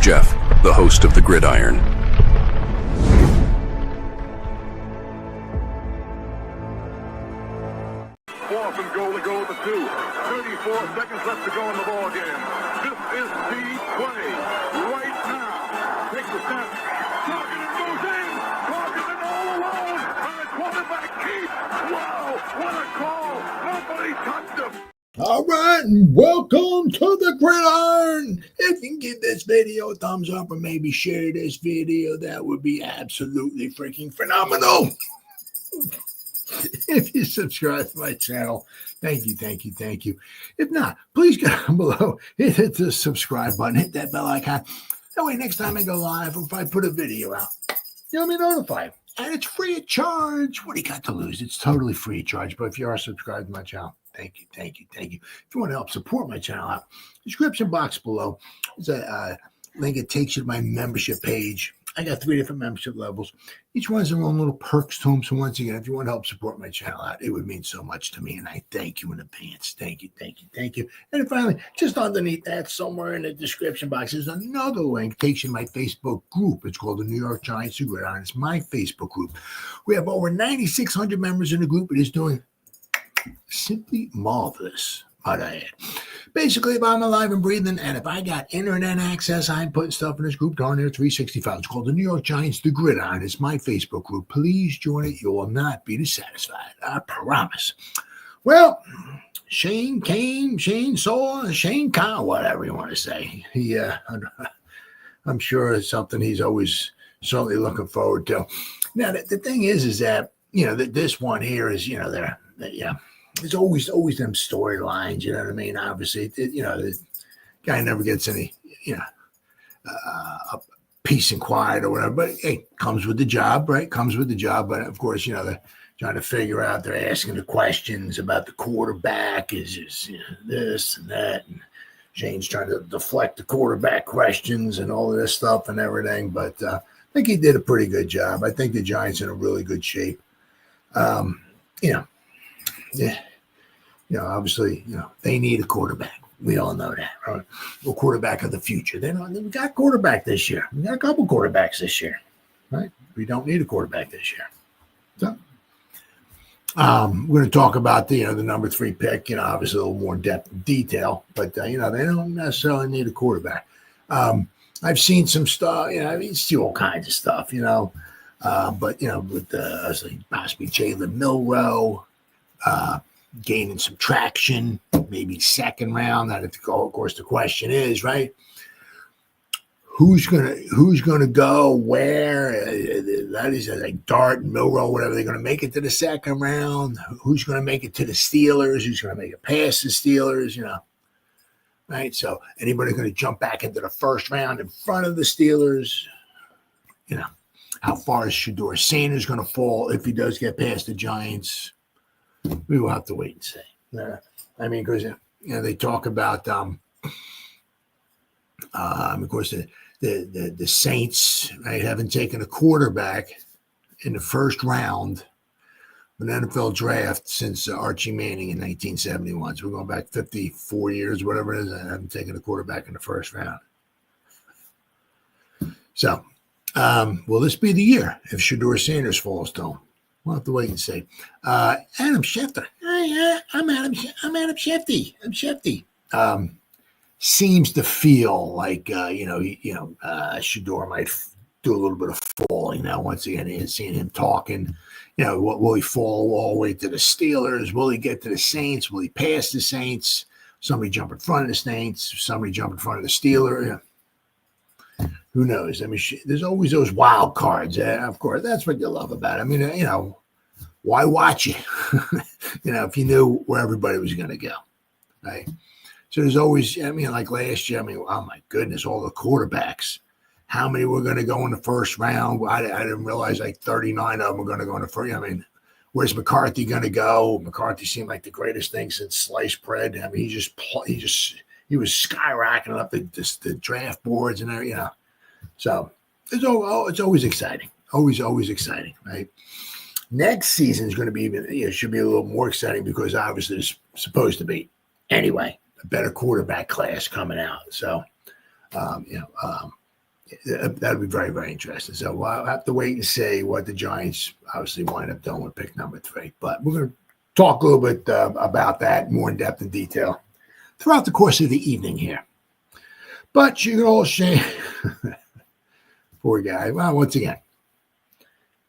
Jeff, the host of the Gridiron. Fourth and goal to go with the 2. 34 seconds left to go in the ball game. This is the play right now. Takes the snap. Targeted goes in. Targeted all alone. And the quarterback keeps. Wow, what a call. Nobody touched him. All right, and welcome to the Gridiron. If you can give this video a thumbs up or maybe share this video, that would be absolutely freaking phenomenal. If you subscribe to my channel, thank you. If not, please go down below, hit the subscribe button, hit that bell icon. That way, next time I go live, if I put a video out, you'll be notified. And it's free of charge. What do you got to lose? It's totally free of charge. But if you are subscribed to my channel, thank you. If you want to help support my channel out, description box below is a link. It takes you to my membership page. I got 3 different membership levels. Each one has their own little perks to them. So once again, if you want to help support my channel out, it would mean so much to me. And I thank you in advance. Thank you. And finally, just underneath that, somewhere in the description box, is another link. Takes you to my Facebook group. It's called the New York Giants Gridiron. It's my Facebook group. We have over 9,600 members in the group. It is doing simply marvelous, might I add. Basically, if I'm alive and breathing, and if I got internet access, I'm putting stuff in this group down there 365. It's called the New York Giants, the Gridiron. It's my Facebook group. Please join it. You will not be dissatisfied. I promise. Well, Shane saw, Shane Kyle, whatever you want to say. I'm sure it's something he's always certainly looking forward to. Now, the thing is that, that this one here is, there's always them storylines, you know what I mean? Obviously, the guy never gets any, peace and quiet or whatever. But hey, comes with the job, right? Comes with the job. But of course, they're trying to figure out. They're asking the questions about the quarterback. Is this and that? And Shane's trying to deflect the quarterback questions and all of this stuff and everything. But I think he did a pretty good job. I think the Giants are in a really good shape. Obviously, they need a quarterback. We all know that, right? A quarterback of the future. We got a quarterback this year. We got a couple quarterbacks this year, right? We don't need a quarterback this year. So, we're going to talk about the number 3 pick. Obviously a little more depth and detail, but they don't necessarily need a quarterback. I've seen some stuff. You see all kinds of stuff. But with possibly Jalen Milroe. Gaining some traction, maybe second round. Of course, the question is, right? Who's gonna go where? That is like Dart and Milroe, whatever. They're gonna make it to the second round. Who's gonna make it to the Steelers? Who's gonna make it past the Steelers? Right? So anybody gonna jump back into the first round in front of the Steelers? How far is Shedeur Sanders gonna fall if he does get past the Giants? We will have to wait and see. Because they talk about, of course, the Saints, right, haven't taken a quarterback in the first round of an NFL draft since Archie Manning in 1971. So we're going back 54 years, whatever it is. I haven't taken a quarterback in the first round. So, will this be the year if Shedeur Sanders falls to him? We'll have to wait and see. Adam Schefter. Hi, I'm Adam Shefty. I'm Shefty. Seems to feel like Shedeur might do a little bit of falling now. Once again, seeing him talking. Will he fall all the way to the Steelers? Will he get to the Saints? Will he pass the Saints? Somebody jump in front of the Saints? Somebody jump in front of the Steelers? Who knows? There's always those wild cards. Of course, that's what you love about it. Why watch it? If you knew where everybody was going to go, right? So there's always, like last year, oh my goodness, all the quarterbacks. How many were going to go in the first round? I didn't realize like 39 of them were going to go in the first. Where's McCarthy going to go? McCarthy seemed like the greatest thing since sliced bread. He was skyrocketing up the draft boards and everything. So it's always exciting. Always exciting, right? Next season is going to be should be a little more exciting because obviously there's supposed to be, anyway, a better quarterback class coming out. So, that'll be very, very interesting. So we'll have to wait and see what the Giants obviously wind up doing with pick number 3. But we're going to talk a little bit about that more in depth and detail throughout the course of the evening here. But you can all shame, poor guy. Well, once again,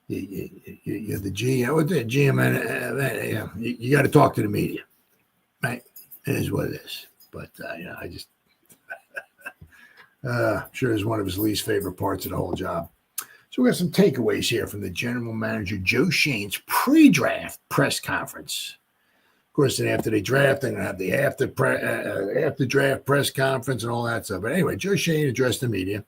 you're the GM, and you got to talk to the media, right? It is what it is. But I just sure is one of his least favorite parts of the whole job. So we got some takeaways here from the general manager Joe Schoen's pre-draft press conference. Of course, then after they draft, they're going to have the after draft press conference and all that stuff. But anyway, Joe Schoen addressed the media.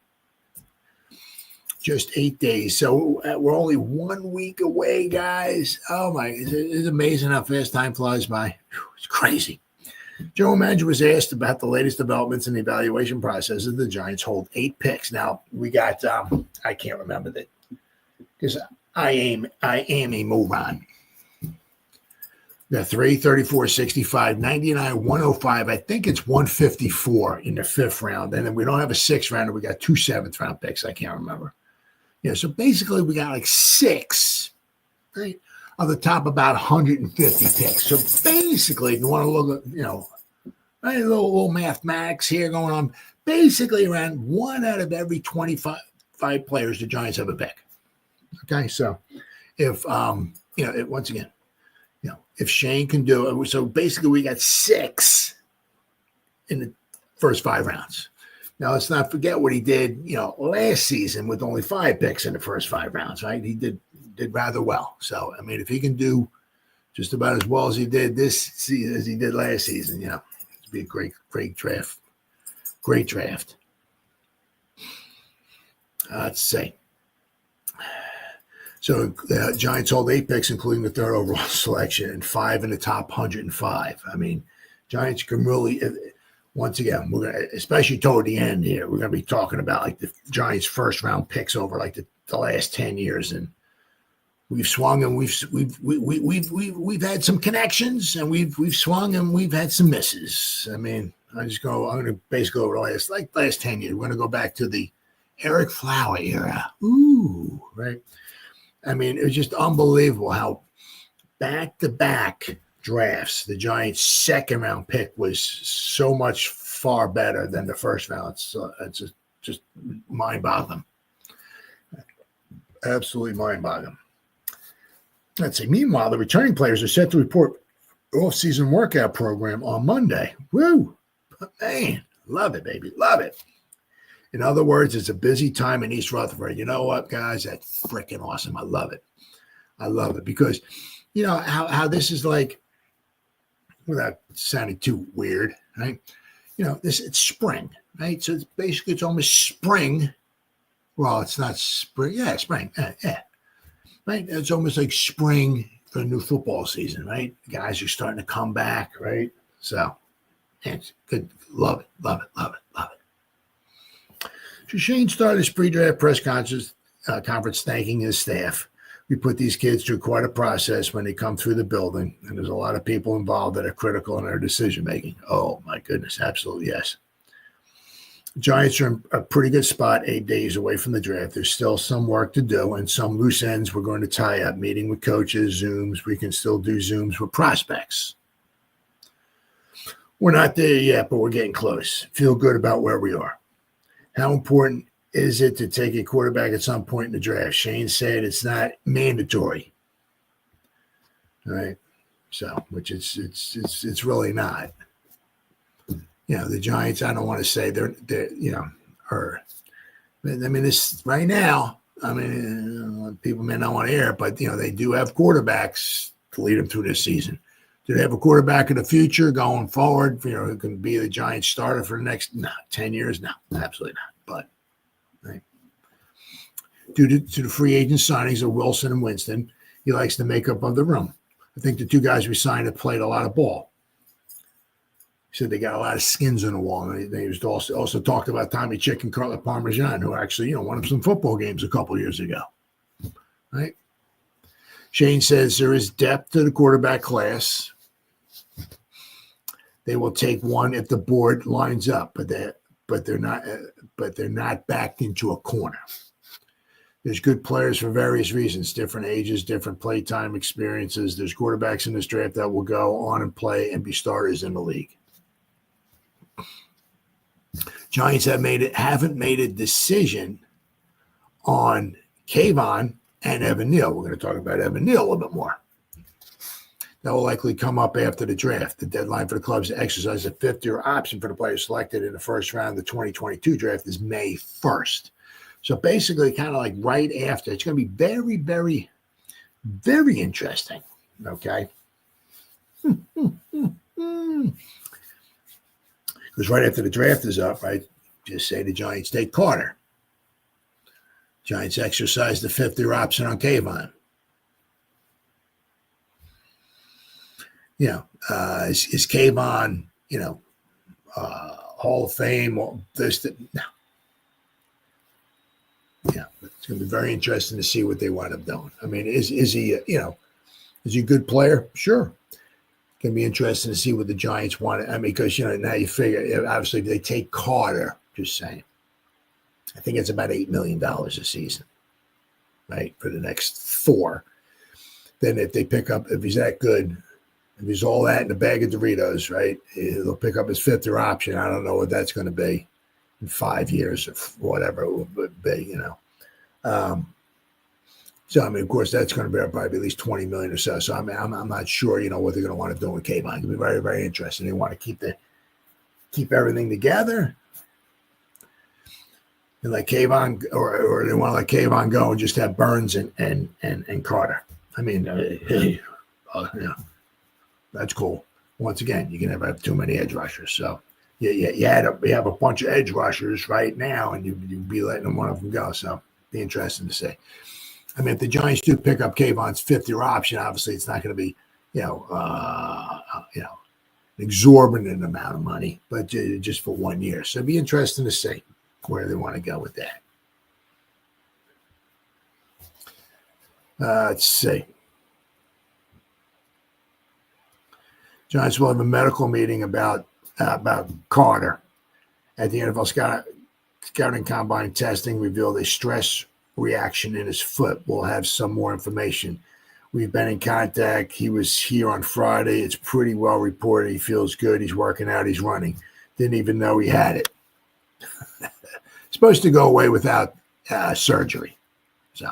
Just 8 days. So we're only 1 week away, guys. Oh, my. It's amazing how fast time flies by. It's crazy. General manager was asked about the latest developments in the evaluation process of the Giants hold 8 picks. Now, we got, I can't remember that because I am a moron. The 3, 34, 65, 99, 105. I think it's 154 in the 5th round. And then we don't have a 6th rounder. We got 2 7th round picks. I can't remember. Yeah, so basically we got like 6, right, of the top about 150 picks. So basically, if you want to look at, right, a little mathematics here going on, basically around 1 out of every 25 players the Giants have a pick. Okay, so if once again, if Shane can do it, so basically we got 6 in the first 5 rounds. Now, let's not forget what he did, last season with only 5 picks in the first 5 rounds, right? He did rather well. So, I mean, if he can do just about as well as he did this season as he did last season, it'd be a great draft. Great draft. Let's see. So the Giants hold 8 picks, including the 3rd overall selection, and 5 in the top 105. I mean, Giants can really... Once again, we're gonna, especially toward the end here, we're gonna be talking about like the Giants' first round picks over like the last 10 years, and we've swung and we've had some connections, and we've swung and we've had some misses. I mean, I'm gonna basically over the last 10 years. We're gonna go back to the Eric Flower era. Ooh, right. I mean, it was just unbelievable how back-to-back drafts, the Giants' 2nd round pick was so much far better than the 1st round. So it's just mind-boggling. Absolutely mind-boggling. Let's see. Meanwhile, the returning players are set to report off-season workout program on Monday. Woo! Man, love it, baby. Love it. In other words, it's a busy time in East Rutherford. You know what, guys? That's freaking awesome. I love it. I love it because, how this is like, without sounding too weird, right? It's spring, right? So it's almost spring. Well, it's not spring. Yeah, spring. Yeah. Right? It's almost like spring for a new football season, right? Guys are starting to come back, right? So it's good. Love it, love it, love it, love it. So Shane started his pre-draft press conference thanking his staff. We put these kids through quite a process when they come through the building, and there's a lot of people involved that are critical in their decision-making. Oh, my goodness, absolutely, yes. Giants are in a pretty good spot 8 days away from the draft. There's still some work to do and some loose ends we're going to tie up, meeting with coaches, Zooms. We can still do Zooms with prospects. We're not there yet, but we're getting close. Feel good about where we are. How important is it to take a quarterback at some point in the draft? Shane said it's not mandatory. All right. So, which it's really not. The Giants, I don't want to say they're this right now, people may not want to hear it, but, they do have quarterbacks to lead them through this season. Do they have a quarterback in the future going forward, who can be the Giants starter for the next 10 years? No, absolutely not. But, right. Due to the free agent signings of Wilson and Winston, he likes the makeup of the room. I think the 2 guys we signed have played a lot of ball. He said they got a lot of skins on the wall. And they also talked about Tommy Chick and Carla Parmesan, who actually, won some football games a couple years ago. Right? Shane says there is depth to the quarterback class. They will take one if the board lines up, but but they're not backed into a corner. There's good players for various reasons, different ages, different playtime experiences. There's quarterbacks in this draft that will go on and play and be starters in the league. Giants haven't made a decision on Kayvon and Evan Neal. We're going to talk about Evan Neal a little bit more. That will likely come up after the draft. The deadline for the clubs to exercise a fifth-year option for the players selected in the first round of the 2022 draft is May 1st. So basically, kind of like right after, it's going to be very, very, very interesting. Okay. Because right after the draft is up, right, just say the Giants take Carter. Giants exercise the fifth-year option on Kayvon. Is Kayvon, Hall of Fame or this? No. Yeah, it's going to be very interesting to see what they wind up doing. I mean, is he a good player? Sure. It's going to be interesting to see what the Giants want. I mean, because, now you figure, obviously, if they take Carter, just saying, I think it's about $8 million a season, right, for the next 4. Then if he's that good, if he's all that in a bag of Doritos, right, they'll pick up his fifth-year option. I don't know what that's going to be in 5 years or whatever it would be, So, I mean, of course, that's going to be probably at least $20 million or so. So, I mean, I'm not sure, what they're going to want to do with Kayvon. It's going to be very, very interesting. They want to keep everything together and let Kayvon, or they want to let Kayvon go and just have Burns and Carter. I mean, that's cool. Once again, you can never have too many edge rushers. So, you have a bunch of edge rushers right now, and you'd be letting one of them go. So, be interesting to see. I mean, if the Giants do pick up Kayvon's fifth-year option, obviously it's not going to be, an exorbitant amount of money, but just for 1 year. So, it'd be interesting to see where they want to go with that. Let's see. Giants will have a medical meeting about Carter at the NFL scouting combine. Testing revealed a stress reaction in his foot. We'll have some more information. We've been in contact. He was here on Friday. It's pretty well reported. He feels good. He's working out. He's running. Didn't even know he had it. Supposed to go away without surgery. So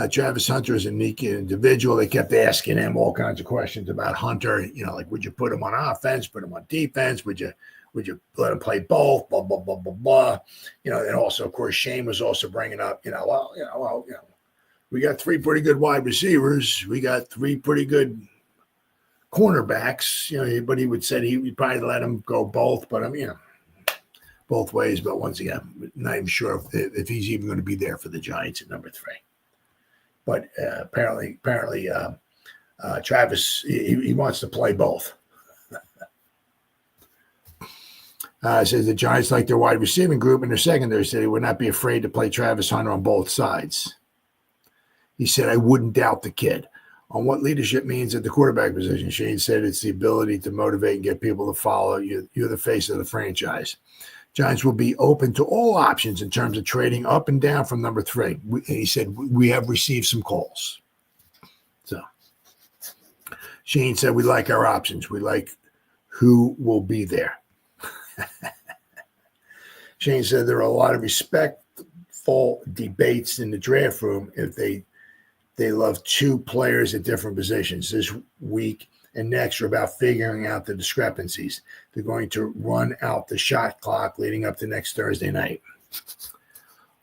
Travis Hunter is a unique individual. They kept asking him all kinds of questions about Hunter. Like, would you put him on offense, put him on defense? Would you let him play both? Blah, blah, blah, blah, blah. And also, of course, Shane was also bringing up, we got 3 pretty good wide receivers. We got 3 pretty good cornerbacks, but he would say he'd probably let him go both, but both ways. But once again, not even sure if he's even going to be there for the Giants at number 3. But apparently, Travis, he wants to play both. Says the Giants like their wide receiving group in their secondary. Said he would not be afraid to play Travis Hunter on both sides. He said, I wouldn't doubt the kid. On what leadership means at the quarterback position, Shane said it's the ability to motivate and get people to follow you. You're the face of the franchise. Giants will be open to all options in terms of trading up and down from number 3. He said, we have received some calls. So Shane said, we like our options. We like who will be there. Shane said there are a lot of respectful debates in the draft room if they love 2 players at different positions. This week and next are about figuring out the discrepancies. They're going to run out the shot clock leading up to next Thursday night.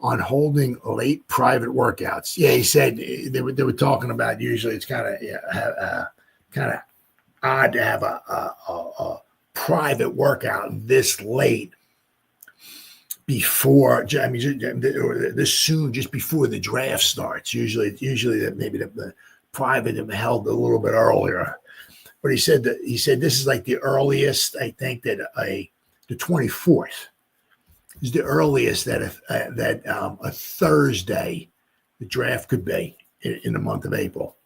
On holding late private workouts. Yeah, he said they were talking about usually it's kind of odd to have a private workout this late before, this soon, just before the draft starts. Usually that maybe the private have held a little bit earlier. But he said this is like the earliest, I think, that the 24th is the earliest that a Thursday the draft could be in the month of April.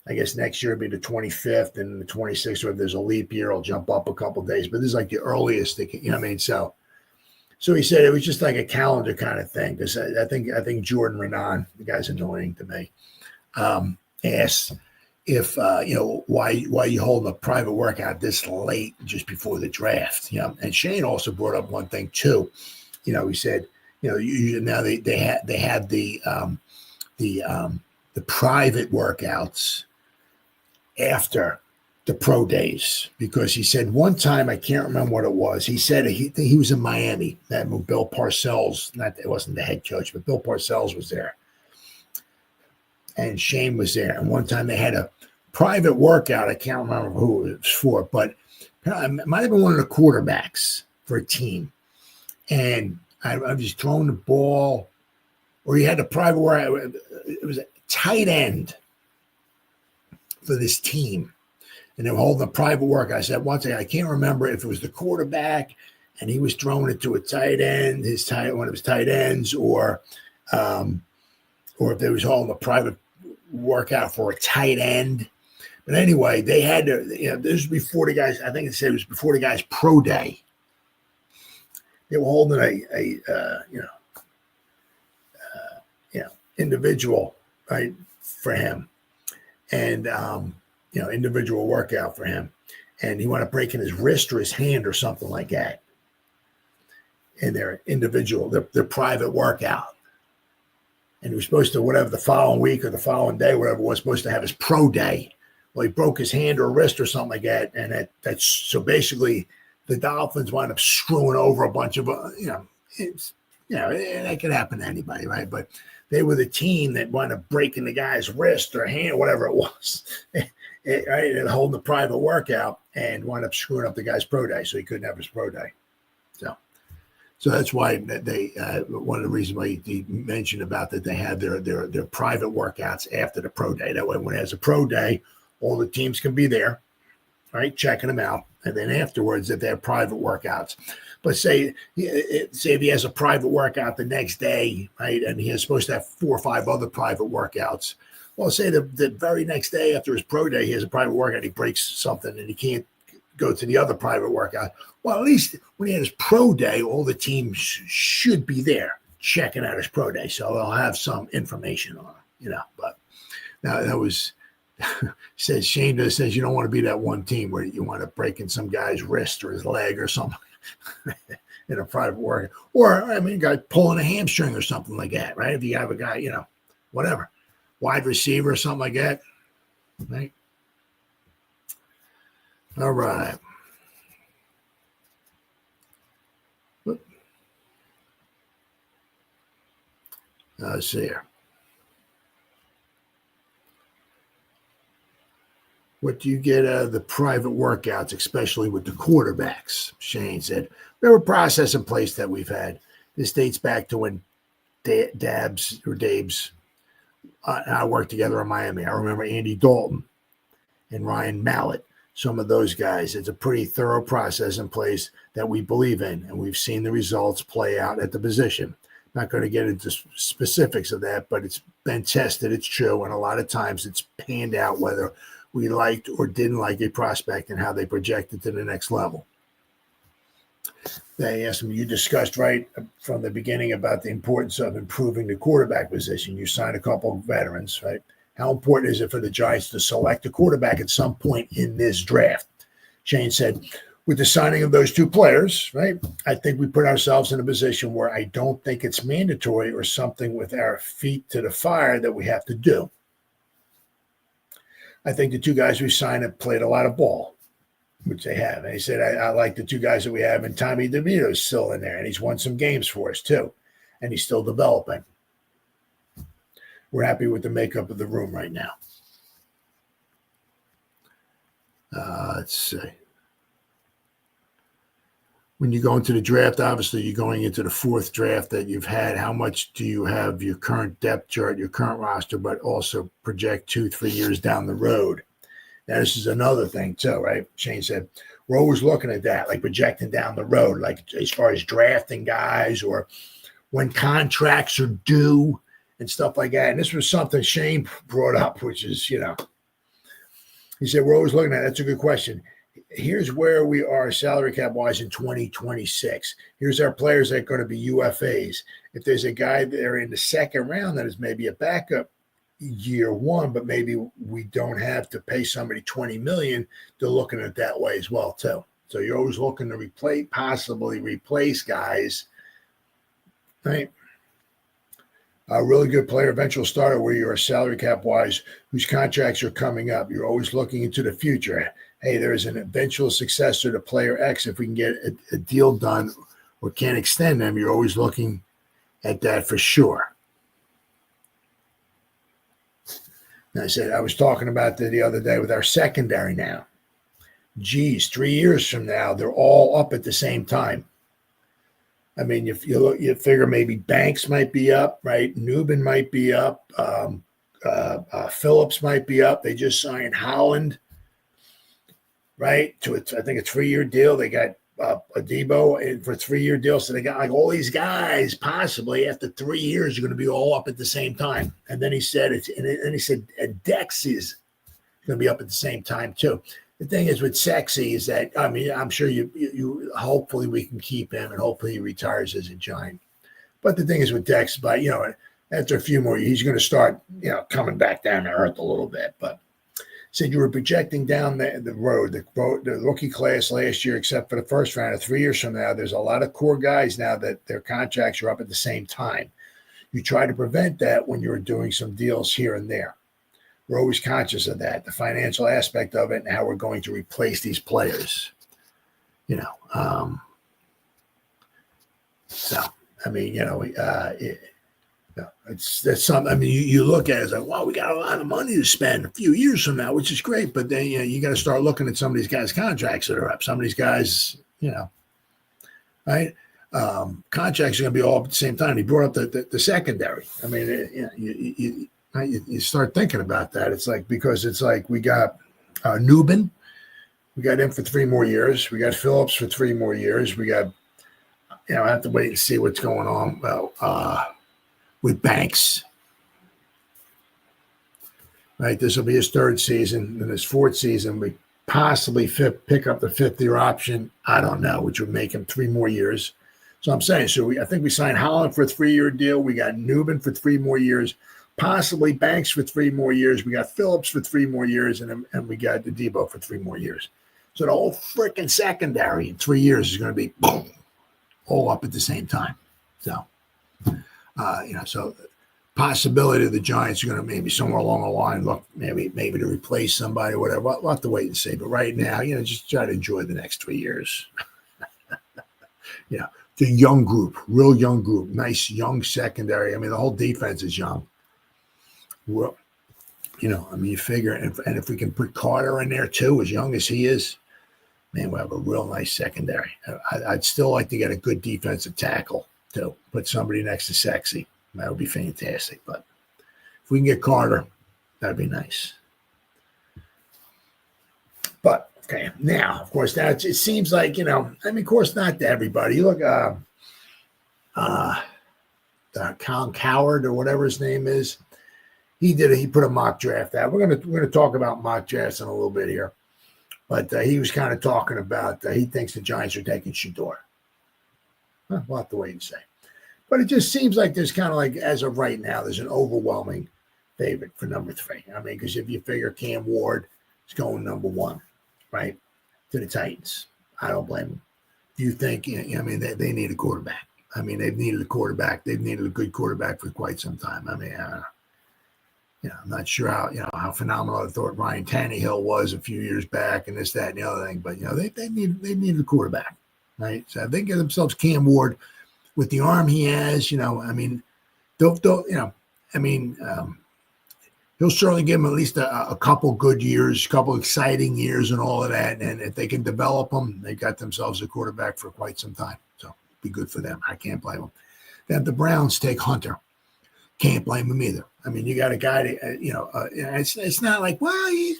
I guess next year will be the 25th and the 26th, or if there's a leap year, it'll jump up a couple of days. But this is like the earliest they can, you know what I mean? So he said it was just like a calendar kind of thing. Because I think Jordan Renan, the guy's annoying to me, asked if why you holding a private workout this late just before the draft. And Shane also brought up one thing too. He said, now they had the private workouts after the pro days, because he said one time, I can't remember what it was. He said he was in Miami. That Bill Parcells, it wasn't the head coach, but Bill Parcells was there. And Shane was there. And one time they had a private workout. I can't remember who it was for, but it might have been one of the quarterbacks for a team. And I was throwing the ball, or he had a private workout. It was a tight end for this team. And they were holding a private workout. I said, once I can't remember if it was the quarterback and he was throwing it to a tight end, one of his tight ends, or if they was holding a private workout for a tight end. But anyway, they had to, this was before the guys, I think it said it was before the guy's pro day. They were holding a individual, right, for him. And, individual workout for him. And he wound up breaking his wrist or his hand or something like that in their individual, their private workout. And he was supposed to, whatever, the following week or the following day, whatever it was, supposed to have his pro day. Well, he broke his hand or wrist or something like that. And that's so basically the Dolphins wound up screwing over a bunch of, that could happen to anybody, right? But they were the team that wound up breaking the guy's wrist or hand, whatever it was, right, and holding the private workout, and wound up screwing up the guy's pro day, so he couldn't have his pro day. So that's why they one of the reasons why he mentioned about that they have their private workouts after the pro day. That way, when there's a pro day, all the teams can be there, right, checking them out, and then afterwards, if they have private workouts. But say if he has a private workout the next day, right, and he is supposed to have 4 or 5 other private workouts. Well, say the very next day after his pro day, he has a private workout, he breaks something, and he can't go to the other private workout. Well, at least when he had his pro day, all the teams should be there checking out his pro day. So they'll have some information on him, But now that was, Shane says you don't want to be that one team where you want to break in some guy's wrist or his leg or something in a private workout. Or, a guy pulling a hamstring or something like that, right? If you have a guy, whatever, wide receiver or something like that, right? All right. Let's see here. What do you get out of the private workouts, especially with the quarterbacks? Shane said, we have a process in place that we've had. This dates back to when Dabs and I worked together in Miami. I remember Andy Dalton and Ryan Mallett, some of those guys. It's a pretty thorough process in place that we believe in, and we've seen the results play out at the position. Not going to get into specifics of that, but it's been tested. It's true, and a lot of times it's panned out whether we liked or didn't like a prospect and how they projected to the next level. They asked him, you discussed right from the beginning about the importance of improving the quarterback position. You signed a couple of veterans, right? How important is it for the Giants to select a quarterback at some point in this draft? Shane said, with the signing of those 2 players, right, I think we put ourselves in a position where I don't think it's mandatory or something with our feet to the fire that we have to do. I think the 2 guys we signed have played a lot of ball, which they have. And he said, I like the 2 guys that we have, and Tommy DeVito's still in there, and he's won some games for us too, and he's still developing. We're happy with the makeup of the room right now. Let's see. When you go into the draft, obviously you're going into the 4th draft that you've had. How much do you have your current depth chart, your current roster, but also project 2-3 years down the road? Now, this is another thing too, right? Shane said, we're always looking at that, like projecting down the road, like as far as drafting guys or when contracts are due and stuff like that. And this was something Shane brought up, which is, He said, we're always looking at, that's a good question. Here's where we are salary cap wise in 2026. Here's our players that are going to be UFAs. If there's a guy there in the second round that is maybe a backup year one, but maybe we don't have to pay somebody $20 million, they're looking at it that way as well, too. So you're always looking to possibly replace guys, right? A really good player, eventual starter where you're salary cap wise, whose contracts are coming up. You're always looking into the future. Hey, there's an eventual successor to player X. If we can get a deal done or can't extend them, you're always looking at that for sure. And I said, I was talking about the other day with our secondary now. Geez, 3 years from now, they're all up at the same time. I mean, if you look, you figure maybe Banks might be up, right? Newman might be up. Phillips might be up. They just signed Holland, right? I think a 3-year deal. They got Adebo for a 3-year deal. So they got like all these guys possibly after 3 years are going to be all up at the same time. And then he said and Dex is going to be up at the same time too. The thing is with Sexy is that, I mean, I'm sure you hopefully we can keep him and hopefully he retires as a Giant. But the thing is with Dex, but, after a few more years, he's going to start, coming back down to earth a little bit. But said you were projecting down the road, the rookie class last year, except for the first round of 3 years from now, there's a lot of core guys now that their contracts are up at the same time. You try to prevent that when you're doing some deals here and there. We're always conscious of that, the financial aspect of it and how we're going to replace these players, So, I mean, that's something. I mean, you look at it, it's like, wow, we got a lot of money to spend a few years from now, which is great. But then, you got to start looking at some of these guys' contracts that are up. Some of these guys, right? Contracts are going to be all up at the same time. He brought up the secondary. I mean, you start thinking about that. It's like, because it's like we got Newman. We got him for 3 more years. We got Phillips for 3 more years. We got, I have to wait and see what's going on with Banks. Right. This will be his 3rd season. And his 4th season, we possibly pick up the 5th-year option. I don't know, which would make him 3 more years. So I'm saying, I think we signed Holland for a 3-year deal. We got Newman for 3 more years. Possibly Banks for 3 more years. We got Phillips for 3 more years, and we got Adebo for 3 more years. So the whole freaking secondary in 3 years is going to be boom, all up at the same time. So, so possibility of the Giants are going to maybe somewhere along the line look maybe to replace somebody or whatever. We'll have to wait and see. But right now, just try to enjoy the next 3 years. The young group, real young group, nice young secondary. I mean, the whole defense is young. Well, you figure, and if we can put Carter in there too, as young as he is, man, we'll have a real nice secondary. I'd still like to get a good defensive tackle too. Put somebody next to Sexy. That would be fantastic. But if we can get Carter, that'd be nice. But okay, now, of course, it seems like, of course, not to everybody. You look, Colin Coward or whatever his name is. He put a mock draft out. We're gonna talk about mock drafts in a little bit here, but he was kind of talking about he thinks the Giants are taking Shedeur. We'll have to wait and see. But it just seems like there's kind of like, as of right now, there's an overwhelming favorite for number 3. I mean, because if you figure Cam Ward is going number 1, right, to the Titans, I don't blame them. Do you think? They need a quarterback. I mean, they've needed a quarterback. They've needed a good quarterback for quite some time. I mean, I'm not sure how phenomenal I thought Ryan Tannehill was a few years back and this, that, and the other thing. But, they need a quarterback, right? So if they get themselves Cam Ward with the arm he has, he'll certainly give him at least a couple good years, a couple exciting years and all of that. And if they can develop them, they got themselves a quarterback for quite some time. So be good for them. I can't blame them. Then the Browns take Hunter. Can't blame him either. I mean, you got a guy that, it's not like, well, he's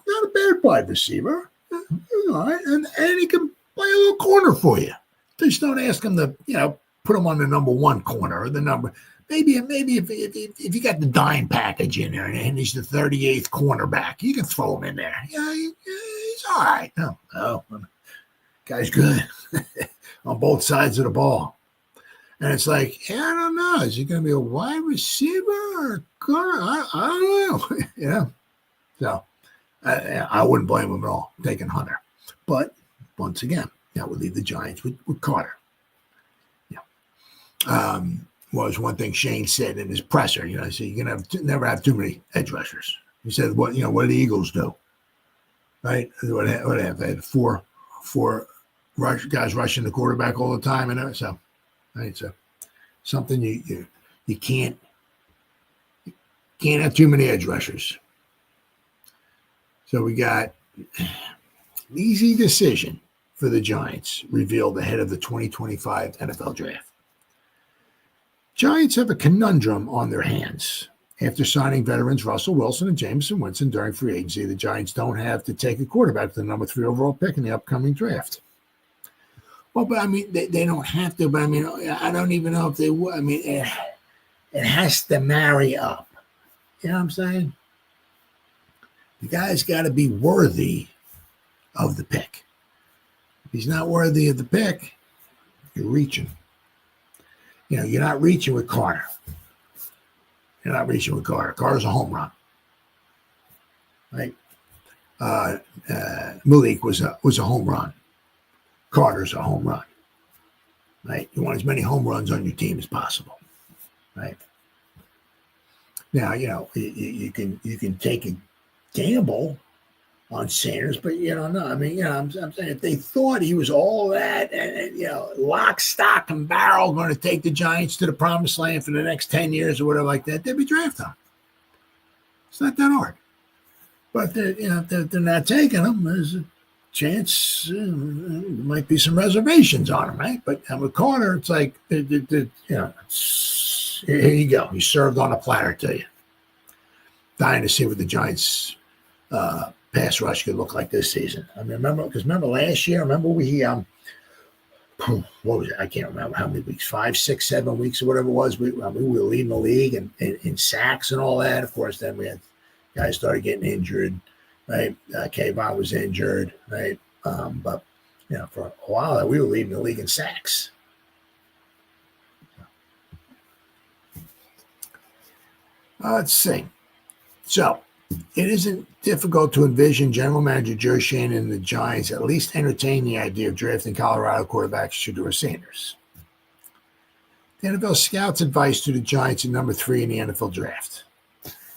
not a bad wide receiver. All right. And he can play a little corner for you. Just don't ask him to, put him on the number 1 corner or the number. Maybe if you got the dime package in there and he's the 38th cornerback, you can throw him in there. Yeah, he's all right. No, guy's good on both sides of the ball. And it's like, I don't know. Is he going to be a wide receiver or a corner? I don't know. So I wouldn't blame him at all taking Hunter. But once again, that would leave the Giants with Carter. Was one thing Shane said in his presser. He said you're going to never have too many edge rushers. He said, what do the Eagles do? Right? What they have? They had four guys rushing the quarterback all the time. And so, right? So something you can't have too many edge rushers. So we got an easy decision for the Giants revealed ahead of the 2025 NFL Draft. Giants have a conundrum on their hands. After signing veterans Russell Wilson and Jameson Winston during free agency, the Giants don't have to take a quarterback with the number 3 overall pick in the upcoming draft. Well, but I mean, they don't have to, but I mean, I don't even know if they would. I mean, it has to marry up. You know what I'm saying? The guy's got to be worthy of the pick. If he's not worthy of the pick, you're reaching. You're not reaching with Carter. Carter's a home run. Right? Malik was a home run. Carter's a home run. Right? You want as many home runs on your team as possible. Right? Now, you can take a gamble on Sanders, but no. I mean, I'm saying if they thought he was all that and lock, stock, and barrel going to take the Giants to the promised land for the next 10 years or whatever like that, they'd be drafting him. It's not that hard. But if they're not taking him, there's a chance there might be some reservations on him, right? But with Carter, it's like here you go. He's served on a platter to you. Dying to see what the Giants pass rush could look like this season. I mean, remember last year? Remember we what was it? I can't remember how many weeks, 5, 6, 7 weeks or whatever it was. We were leading the league in sacks and all that. Of course, then we had guys started getting injured, right? Kayvon was injured, right? But for a while we were leading the league in sacks. Let's see. So it isn't difficult to envision General Manager Joe Schoen and the Giants at least entertain the idea of drafting Colorado quarterback Shedeur Sanders. The NFL scouts advice to the Giants at number 3 in the NFL draft.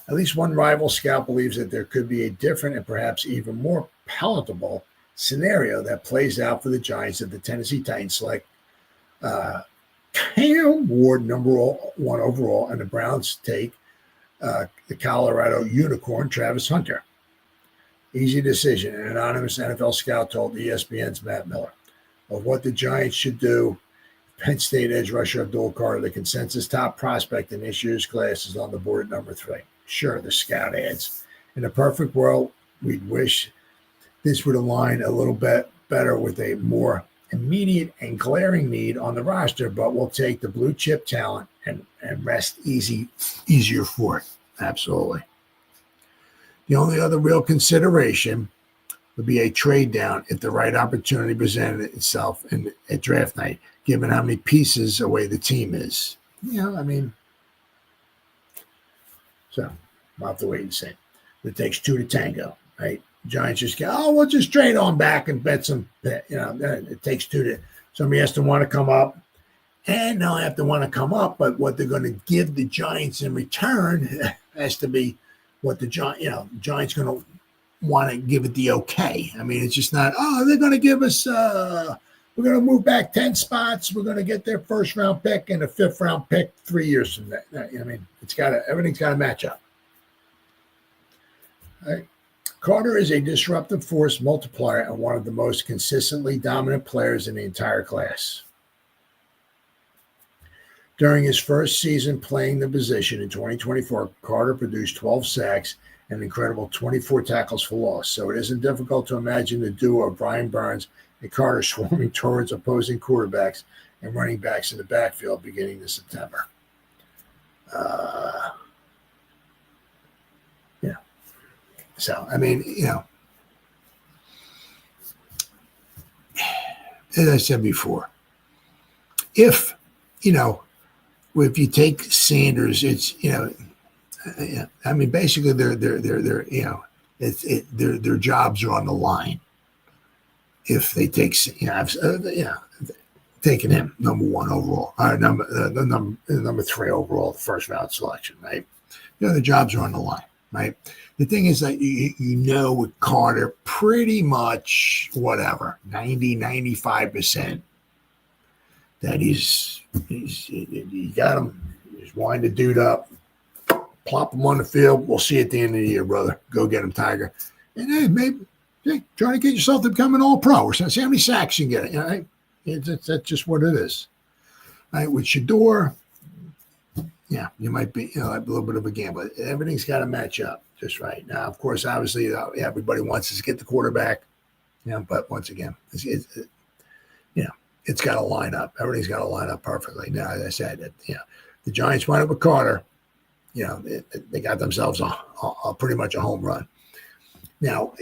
At least one rival scout believes that there could be a different and perhaps even more palatable scenario that plays out for the Giants if the Tennessee Titans select Cam Ward number 1 overall and the Browns take the Colorado Unicorn, Travis Hunter. Easy decision. An anonymous NFL scout told ESPN's Matt Miller of what the Giants should do. Penn State edge rusher Abdul Carter, the consensus top prospect in this year's class, is on the board at number 3. Sure, the scout adds. In a perfect world, we'd wish this would align a little bit better with a more immediate and need on the roster, but we'll take the blue chip talent and rest easier for it. Absolutely. The only other real consideration would be a trade down if the right opportunity presented itself at draft night, given how many pieces away the team is. I mean, so we'll have to wait and see. It takes 2 to tango, right? Giants just go, we'll just trade on back and bet some, it takes 2 to, somebody has to want to come up, and they'll have to want to come up, but what they're going to give the Giants in return has to be what the Giants going to want to give it the okay. I mean, it's just not, they're going to give us, we're going to move back 10 spots. We're going to get their first round pick and a 5th round pick 3 years from that. I mean, everything's got to match up. All right. Carter is a disruptive force multiplier and one of the most consistently dominant players in the entire class. During his first season playing the position in 2024, Carter produced 12 sacks and an incredible 24 tackles for loss. So it isn't difficult to imagine the duo of Brian Burns and Carter swarming towards opposing quarterbacks and running backs in the backfield beginning of September. Yeah. So, I mean, as I said before, if you take Sanders, it's, I mean, basically their jobs are on the line. If they take, taking him number 1 overall, number 3 overall, the first round selection, right? The jobs are on the line, right? The thing is that with Carter, pretty much whatever, 95% that you got him, just wind the dude up, plop him on the field. We'll see you at the end of the year, brother. Go get him, Tiger. And hey, maybe trying to get yourself to become an all-pro or something. See how many sacks you can get. Right? That's just what it is. Right? With Shador, yeah, you might be a little bit of a gamble. Everything's got to match up just right. Now, of course, obviously, everybody wants us to get the quarterback. But once again, it's got to line up. Everything's got to line up perfectly. Now, as I said, the Giants wind up with Carter. They got themselves a pretty much a home run. Now,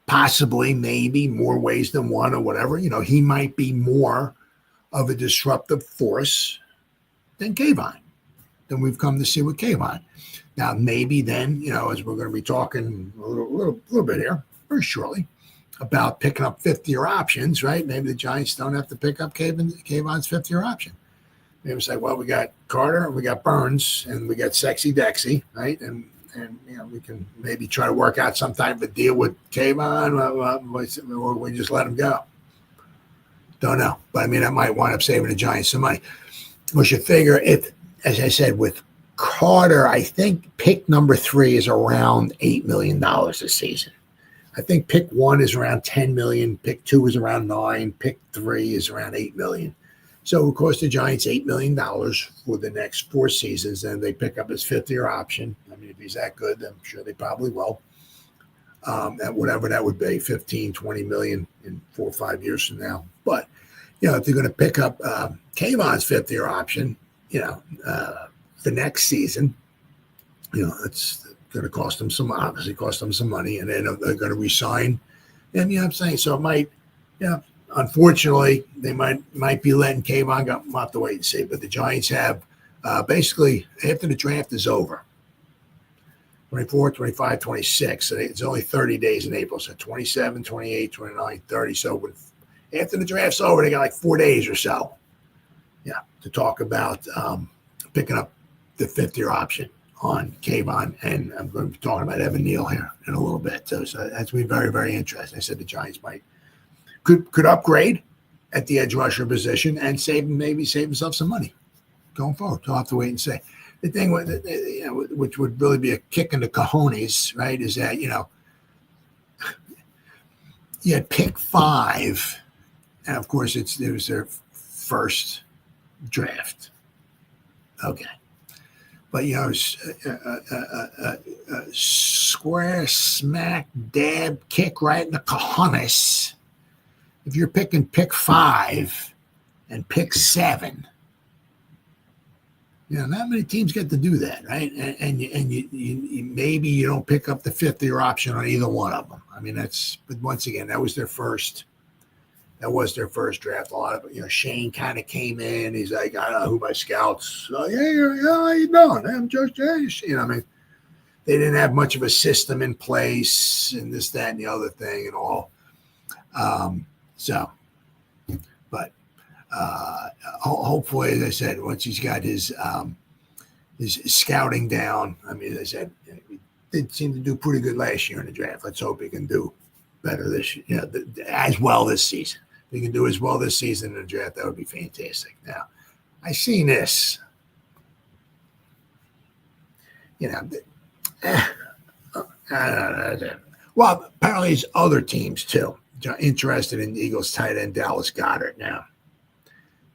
possibly, maybe more ways than one or whatever. He might be more of a disruptive force than Kayvon, than we've come to see with Kayvon. Now, maybe then, as we're going to be talking a little bit here, very shortly, about picking up fifth-year options, right? Maybe the Giants don't have to pick up Kayvon's fifth-year option. Maybe say, well, we got Carter, we got Burns, and we got Sexy Dexy, right? And we can maybe try to work out some type of a deal with Kayvon, or we just let him go. Don't know. But, I mean, that might wind up saving the Giants some money. We should figure if, as I said, with Carter, I think pick number 3 is around $8 million this season. I think pick 1 is around $10 million. Pick 2 is around $9 million. Pick 3 is around $8 million. So it will cost the Giants $8 million for the next 4 seasons, and they pick up his fifth-year option. I mean, if he's that good, I'm sure they probably will. At whatever that would be, 15, 20 million in 4 or 5 years from now. But, if they're going to pick up Kayvon's fifth-year option, the next season, it's going to cost them some money, and then they're going to re-sign. And I'm saying, so it might, unfortunately, they might be letting Kayvon go. We'll have to wait and see. But the Giants have basically, after the draft is over, 24, 25, 26. So it's only 30 days in April. So 27, 28, 29, 30. So after the draft's over, they got like 4 days or so, to talk about picking up the fifth-year option on Kayvon. And I'm going to be talking about Evan Neal here in a little bit. So that's going to be very, very interesting. I said the Giants could upgrade at the edge rusher position and maybe save themselves some money going forward. We'll have to wait and see. The thing which would really be a kick in the cojones, right, is that, you had pick 5, and of course it was their first draft. Okay. But, square smack dab kick right in the cojones. If you're picking pick 5 and pick 7, not many teams get to do that, right? And you maybe you don't pick up the fifth-year option on either one of them. I mean, but once again, that was their first draft. A lot of, Shane kind of came in. He's like, I don't know who my scouts. Oh, yeah, how you doing? I'm Joe Schoen. I mean, they didn't have much of a system in place and this, that, and the other thing and all. But hopefully, as I said, once he's got his scouting down, I mean, as I said, he did seem to do pretty good last year in the draft. Let's hope he can do better this year, as well this season. If he can do as well this season in the draft, that would be fantastic. Now, I seen this. Well, apparently there's other teams too interested in Eagles tight end Dallas Goedert now.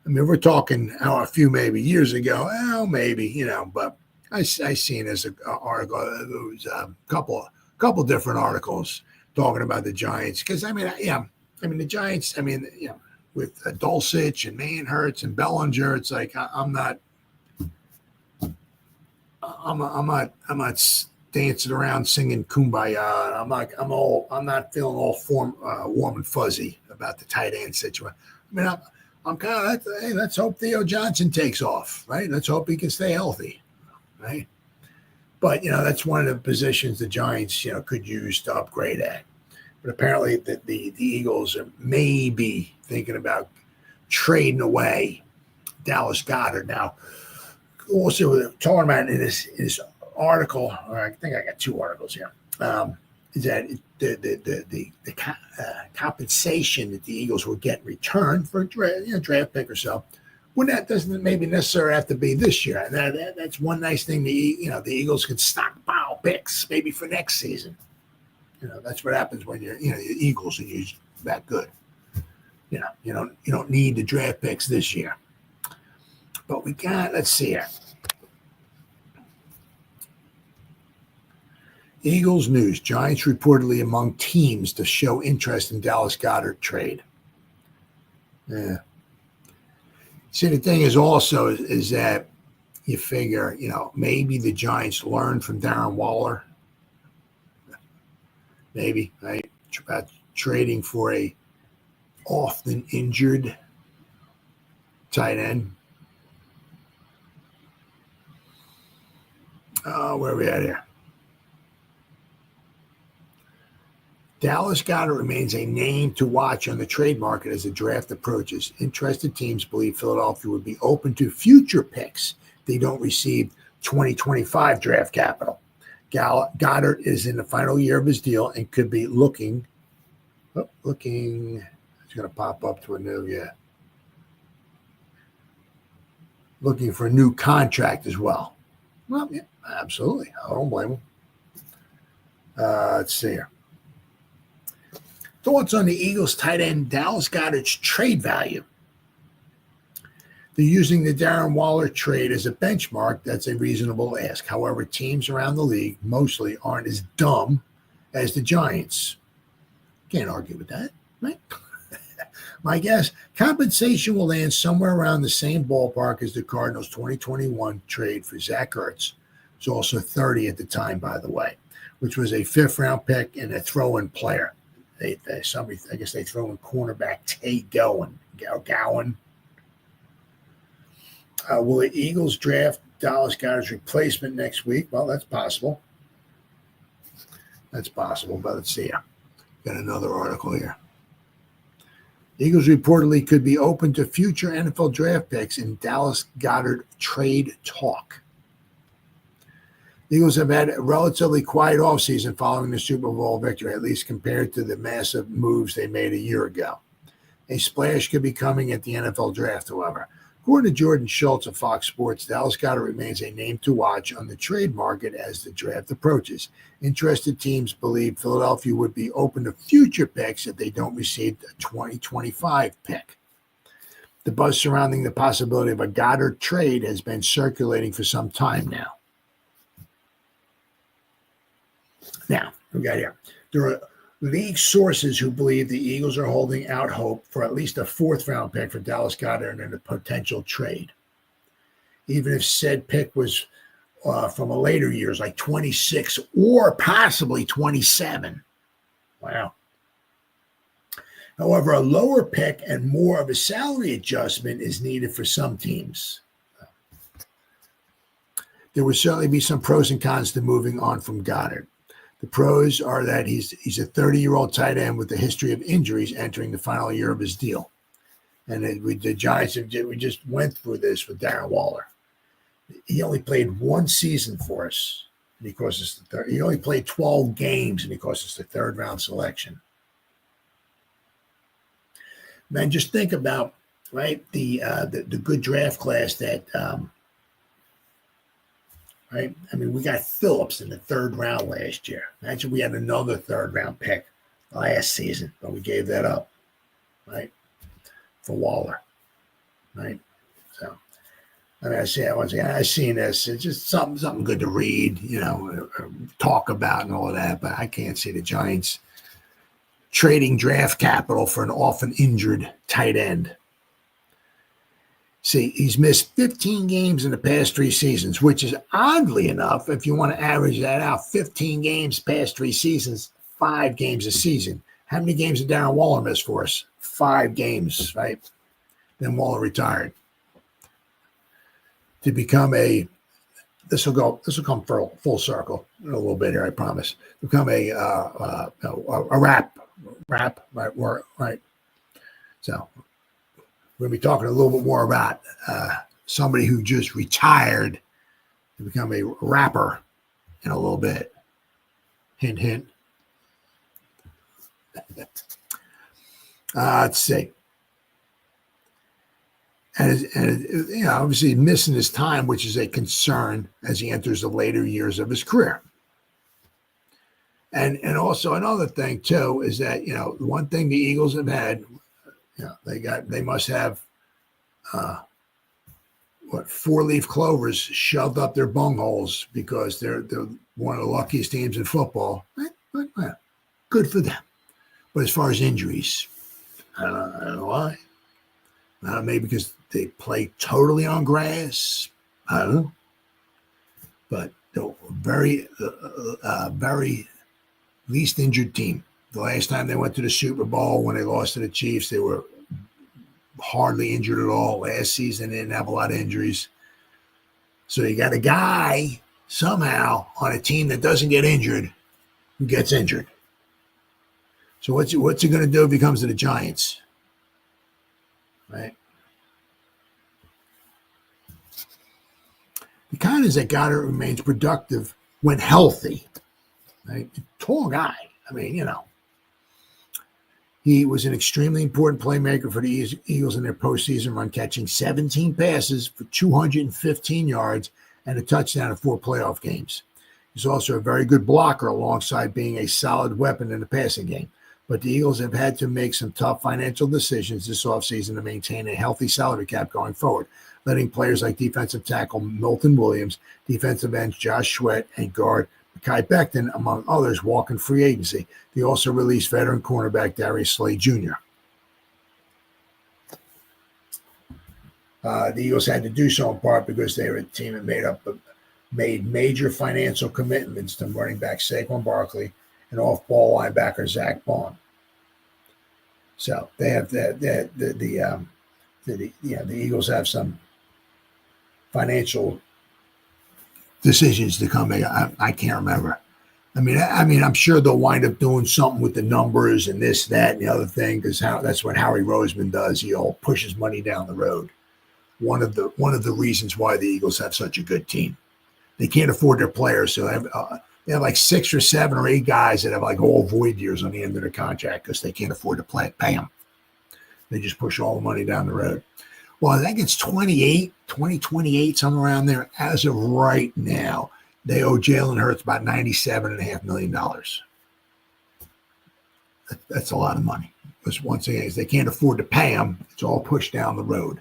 I mean, we're talking a few maybe years ago. Well, maybe, but I seen this article. There was a couple different articles talking about the Giants. Because, the Giants, Dulcich and Manhurts and Bellinger. It's like I'm not dancing around singing Kumbaya. I'm not feeling all warm and fuzzy about the tight end situation. I mean, I'm kind of, hey, let's hope Theo Johnson takes off, right? Let's hope he can stay healthy, right? But, that's one of the positions the Giants, could use to upgrade at. But apparently the Eagles are maybe thinking about trading away Dallas Goedert. Now, also talking about in this article, or I think I got two articles here, is that the compensation that the Eagles will get in return for a draft pick or so, when that doesn't maybe necessarily have to be this year. And that's one nice thing. The Eagles can stockpile picks maybe for next season. That's what happens when you're the Eagles are usually that good. You don't need the draft picks this year. But let's see here. Eagles news. Giants reportedly among teams to show interest in Dallas Goedert trade. Yeah. See, the thing is also is that you figure, maybe the Giants learned from Darren Waller. Maybe, right? About trading for a often injured tight end. Where are we at here? Dallas Goedert remains a name to watch on the trade market as the draft approaches. Interested teams believe Philadelphia would be open to future picks if they don't receive 2025 draft capital. Goddard is in the final year of his deal and could be looking, it's going to pop up to a new, looking for a new contract as well. Well, yeah, absolutely. I don't blame him. Let's see here. Thoughts on the Eagles tight end Dallas Goedert's trade value. They're using the Darren Waller trade as a benchmark. That's a reasonable ask. However, teams around the league mostly aren't as dumb as the Giants. Can't argue with that, right? My guess, compensation will land somewhere around the same ballpark as the Cardinals' 2021 trade for Zach Ertz. He was also 30 at the time, by the way, which was a fifth-round pick and a throw-in player. I guess they throw in cornerback Tay Gowan. Will the Eagles draft Dallas Goedert's replacement next week? Well, that's possible. But let's see. Got another article here. Eagles reportedly could be open to future NFL draft picks in Dallas Goedert trade talk. The Eagles have had a relatively quiet offseason following the Super Bowl victory, at least compared to the massive moves they made a year ago. A splash could be coming at the NFL draft, however. According to Jordan Schultz of Fox Sports, Dallas Goedert remains a name to watch on the trade market as the draft approaches. Interested teams believe Philadelphia would be open to future picks if they don't receive a 2025 pick. The buzz surrounding the possibility of a Goedert trade has been circulating for some time now. Now, we got here. There are league sources who believe the Eagles are holding out hope for at least a fourth-round pick for Dallas Goedert in a potential trade. Even if said pick was from a later years, like 26 or possibly 27. Wow. However, a lower pick and more of a salary adjustment is needed for some teams. There would certainly be some pros and cons to moving on from Goedert. The pros are that he's a 30-year-old tight end with a history of injuries entering the final year of his deal. And the Giants, we just went through this with Darren Waller. He only played one season for us, and he cost us the third. He only played 12 games, and he cost us the third-round selection. Man, just think about, right, the good draft class that right? I mean, we got Phillips in the third round last year. Imagine we had another third-round pick last season, but we gave that up, right, for Waller, right? So, I mean, I've seen this. It's just something good to read, talk about and all of that, but I can't see the Giants trading draft capital for an often injured tight end. See, he's missed 15 games in the past 3 seasons, which is oddly enough, if you want to average that out, 15 games past 3 seasons, 5 games a season. How many games did Darren Waller miss for us? 5 games, right? Then Waller retired. To become this will come full circle in a little bit here, I promise. Become a rap, right? So we're going to be talking a little bit more about somebody who just retired to become a rapper in a little bit. Hint, hint. Let's see. And obviously missing his time, which is a concern as he enters the later years of his career. And also another thing too is that one thing the Eagles have had, they must have 4-leaf clovers shoved up their bungholes because they're one of the luckiest teams in football. Good for them. But as far as injuries, I don't know why. Maybe because they play totally on grass. I don't know. But they're very least injured team. The last time they went to the Super Bowl when they lost to the Chiefs, they were hardly injured at all. Last season, they didn't have a lot of injuries. So you got a guy somehow on a team that doesn't get injured who gets injured. So what's he going to do if he comes to the Giants? Right? The kind is that Goddard remains productive when healthy. Right? Tall guy. I mean, he was an extremely important playmaker for the Eagles in their postseason run, catching 17 passes for 215 yards and a touchdown in 4 playoff games. He's also a very good blocker alongside being a solid weapon in the passing game. But the Eagles have had to make some tough financial decisions this offseason to maintain a healthy salary cap going forward, letting players like defensive tackle Milton Williams, defensive end Josh Sweat, and guard Mekhi Becton, among others, walk in free agency. They also released veteran cornerback Darius Slay Jr. The Eagles had to do so in part because they were a team that made major financial commitments to running back Saquon Barkley and off-ball linebacker Zach Bond. So they have the Eagles have some financial decisions to come make. I can't remember. I mean, I'm sure they'll wind up doing something with the numbers and this, that, and the other thing, because that's what Howie Roseman does. He all pushes money down the road. One of the reasons why the Eagles have such a good team. They can't afford their players, so they have like 6 or 7 or 8 guys that have like all void years on the end of their contract because they can't afford to pay them. They just push all the money down the road. Well, I think it's 2028, somewhere around there. As of right now, they owe Jalen Hurts about $97.5 million. That's a lot of money. Because once again, they can't afford to pay them. It's all pushed down the road,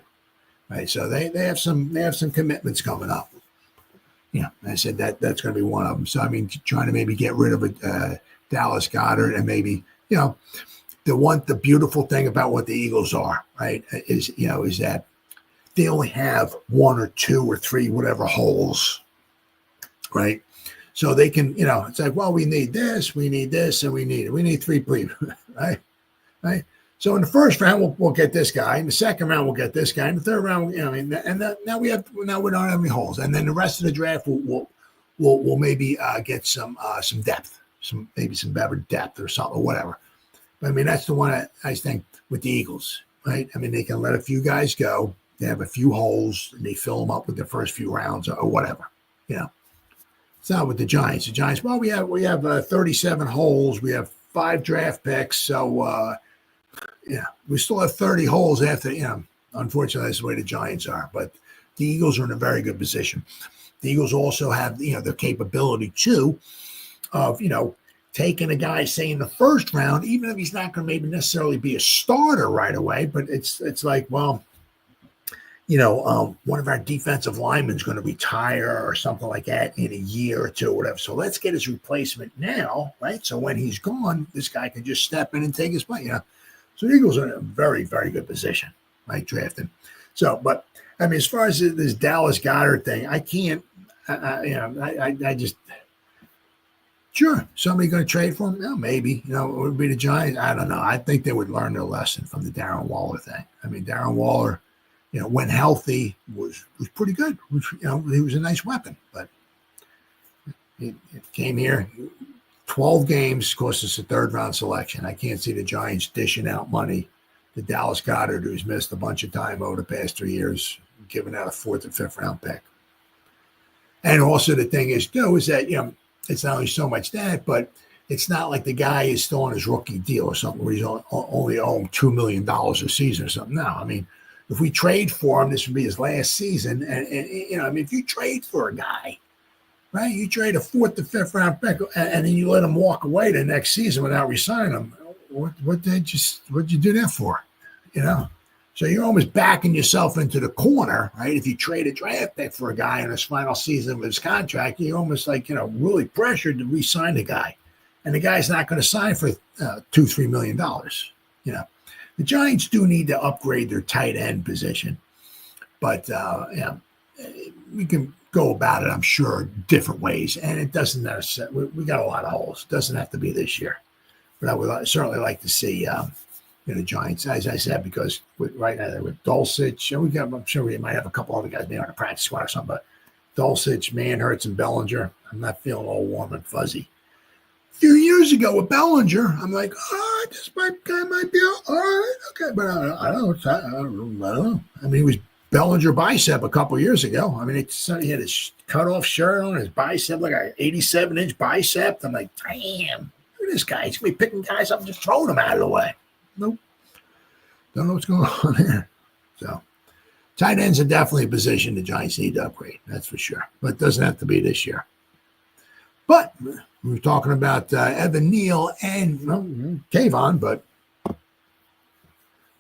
right? So they have some commitments coming up. I said that's going to be one of them. So I mean, trying to maybe get rid of Dallas Goedert and maybe the beautiful thing about what the Eagles are, right, is that they only have 1 or 2 or 3 whatever holes, right? So they can, it's like, well, we need this, and we need 3 people, right? So in the first round, we'll get this guy. In the second round, we'll get this guy. In the third round, now we don't have any holes. And then the rest of the draft, we'll maybe get some depth, maybe some better depth or something or whatever. But I mean, that's the one I think with the Eagles, right? I mean, they can let a few guys go. They have a few holes and they fill them up with the first few rounds or whatever. It's not with the Giants. The Giants, well, we have 37 holes. We have 5 draft picks, so. We still have 30 holes after, unfortunately, that's the way the Giants are. But the Eagles are in a very good position. The Eagles also have, the capability, too, of, taking a guy, say, in the first round, even if he's not going to maybe necessarily be a starter right away. But it's like, well, one of our defensive linemen is going to retire or something like that in a year or two or whatever. So let's get his replacement now, right? So when he's gone, this guy can just step in and take his place, So the Eagles are in a very, very good position, right, drafting. So, but, I mean, as far as this Dallas Goedert thing, I can't, I just, sure, somebody going to trade for him? No, maybe. It would be the Giants. I don't know. I think they would learn their lesson from the Darren Waller thing. I mean, Darren Waller, when healthy, was pretty good. He was a nice weapon, but he came here, 12 games, cost us a third-round selection. I can't see the Giants dishing out money to Dallas Goedert, who's missed a bunch of time over the past 3 years, giving out a fourth and fifth-round pick. And also the thing is, is that, it's not only so much that, but it's not like the guy is still on his rookie deal or something where he's only owed $2 million a season or something. No, I mean, if we trade for him, this would be his last season. And if you trade for a guy, right, you trade a fourth to fifth round pick and then you let him walk away the next season without re-signing him, what'd you do that for? So you're almost backing yourself into the corner, right? If you trade a draft pick for a guy in his final season of his contract, you're almost like, really pressured to re-sign the guy. And the guy's not going to sign for $2-3 million. The Giants do need to upgrade their tight end position. But, we can go about it, I'm sure, different ways. And it doesn't necessarily, we got a lot of holes. It doesn't have to be this year. But I would certainly like to see, the Giants, as I said, because right now they're with Dulcich, and I'm sure we might have a couple other guys maybe on the practice squad or something, but Dulcich, Manhurts, and Bellinger, I'm not feeling all warm and fuzzy. A few years ago with Bellinger, I'm like, this guy might be all right, okay, but I don't know. I mean, he was Bellinger bicep a couple years ago. I mean, he had his cutoff shirt on, his bicep, like an 87-inch bicep. I'm like, damn, look at this guy. He's going to be picking guys up and just throwing them out of the way. Nope. Don't know what's going on there. So, tight ends are definitely a position the Giants need to upgrade. That's for sure. But it doesn't have to be this year. But we were talking about Evan Neal and Kayvon, but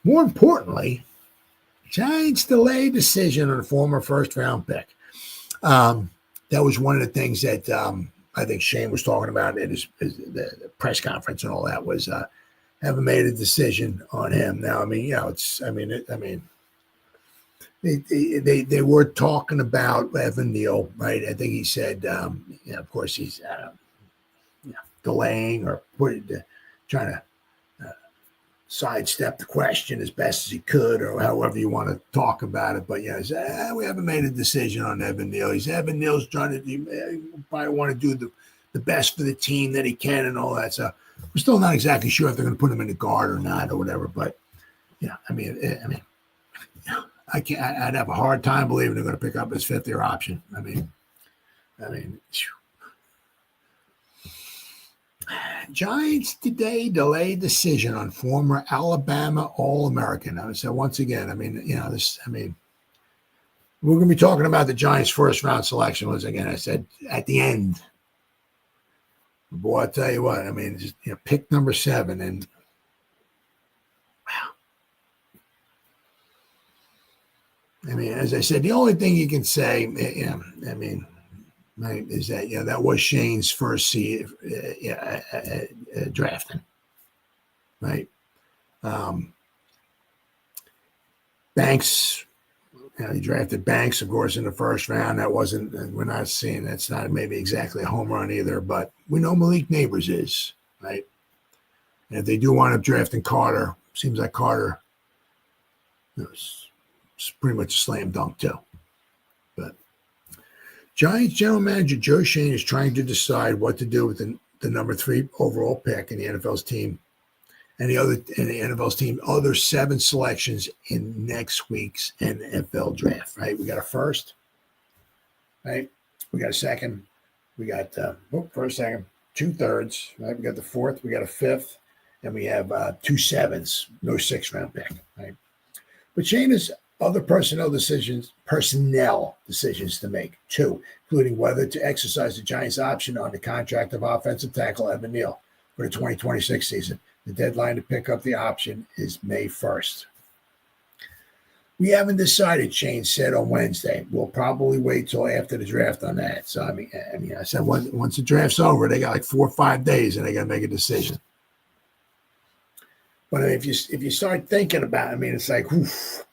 more importantly, Giants delayed decision on a former first-round pick. That was one of the things that I think Shane was talking about at the press conference and all that was haven't made a decision on him. Now, I mean, they were talking about Evan Neal, right? I think he said, of course, he's delaying or trying to sidestep the question as best as he could, or however you want to talk about it. But we haven't made a decision on Evan Neal. Evan Neal's trying to probably want to do the best for the team that he can and all that. So we're still not exactly sure if they're going to put him in the guard or not or whatever. But I can't. I'd have a hard time believing they're going to pick up his fifth-year option. I mean. Giants today delayed decision on former Alabama All-American. I would say once again, we're going to be talking about the Giants' first-round selection. Once again, I said at the end. Boy, I tell you what, just pick number 7, and wow. As I said, the only thing you can say, right, is that that was Shane's first seed drafting, right? Banks, he drafted Banks, of course, in the first round. That wasn't. We're not seeing that's not maybe exactly a home run either, but we know Malik Neighbors is, right? And if they do wind up drafting Carter, seems like Carter is pretty much a slam dunk too. But Giants general manager Joe Schoen is trying to decide what to do with the number 3 overall pick in the NFL's team and the NFL's team other 7 selections in next week's NFL draft. Right, we got a first. Right, we got a second. We got first, second, 2 thirds. Right, we got the fourth. We got a fifth, and we have 2 sevens. No 6th-round pick. Right, but Schoen has other personnel decisions to make, too, including whether to exercise the Giants' option on the contract of offensive tackle Evan Neal for the 2026 season. The deadline to pick up the option is May 1st. We haven't decided, Shane said on Wednesday. We'll probably wait till after the draft on that. So, I said once the draft's over, they got like 4 or 5 days and they got to make a decision. But if you start thinking about it, it's like, oof.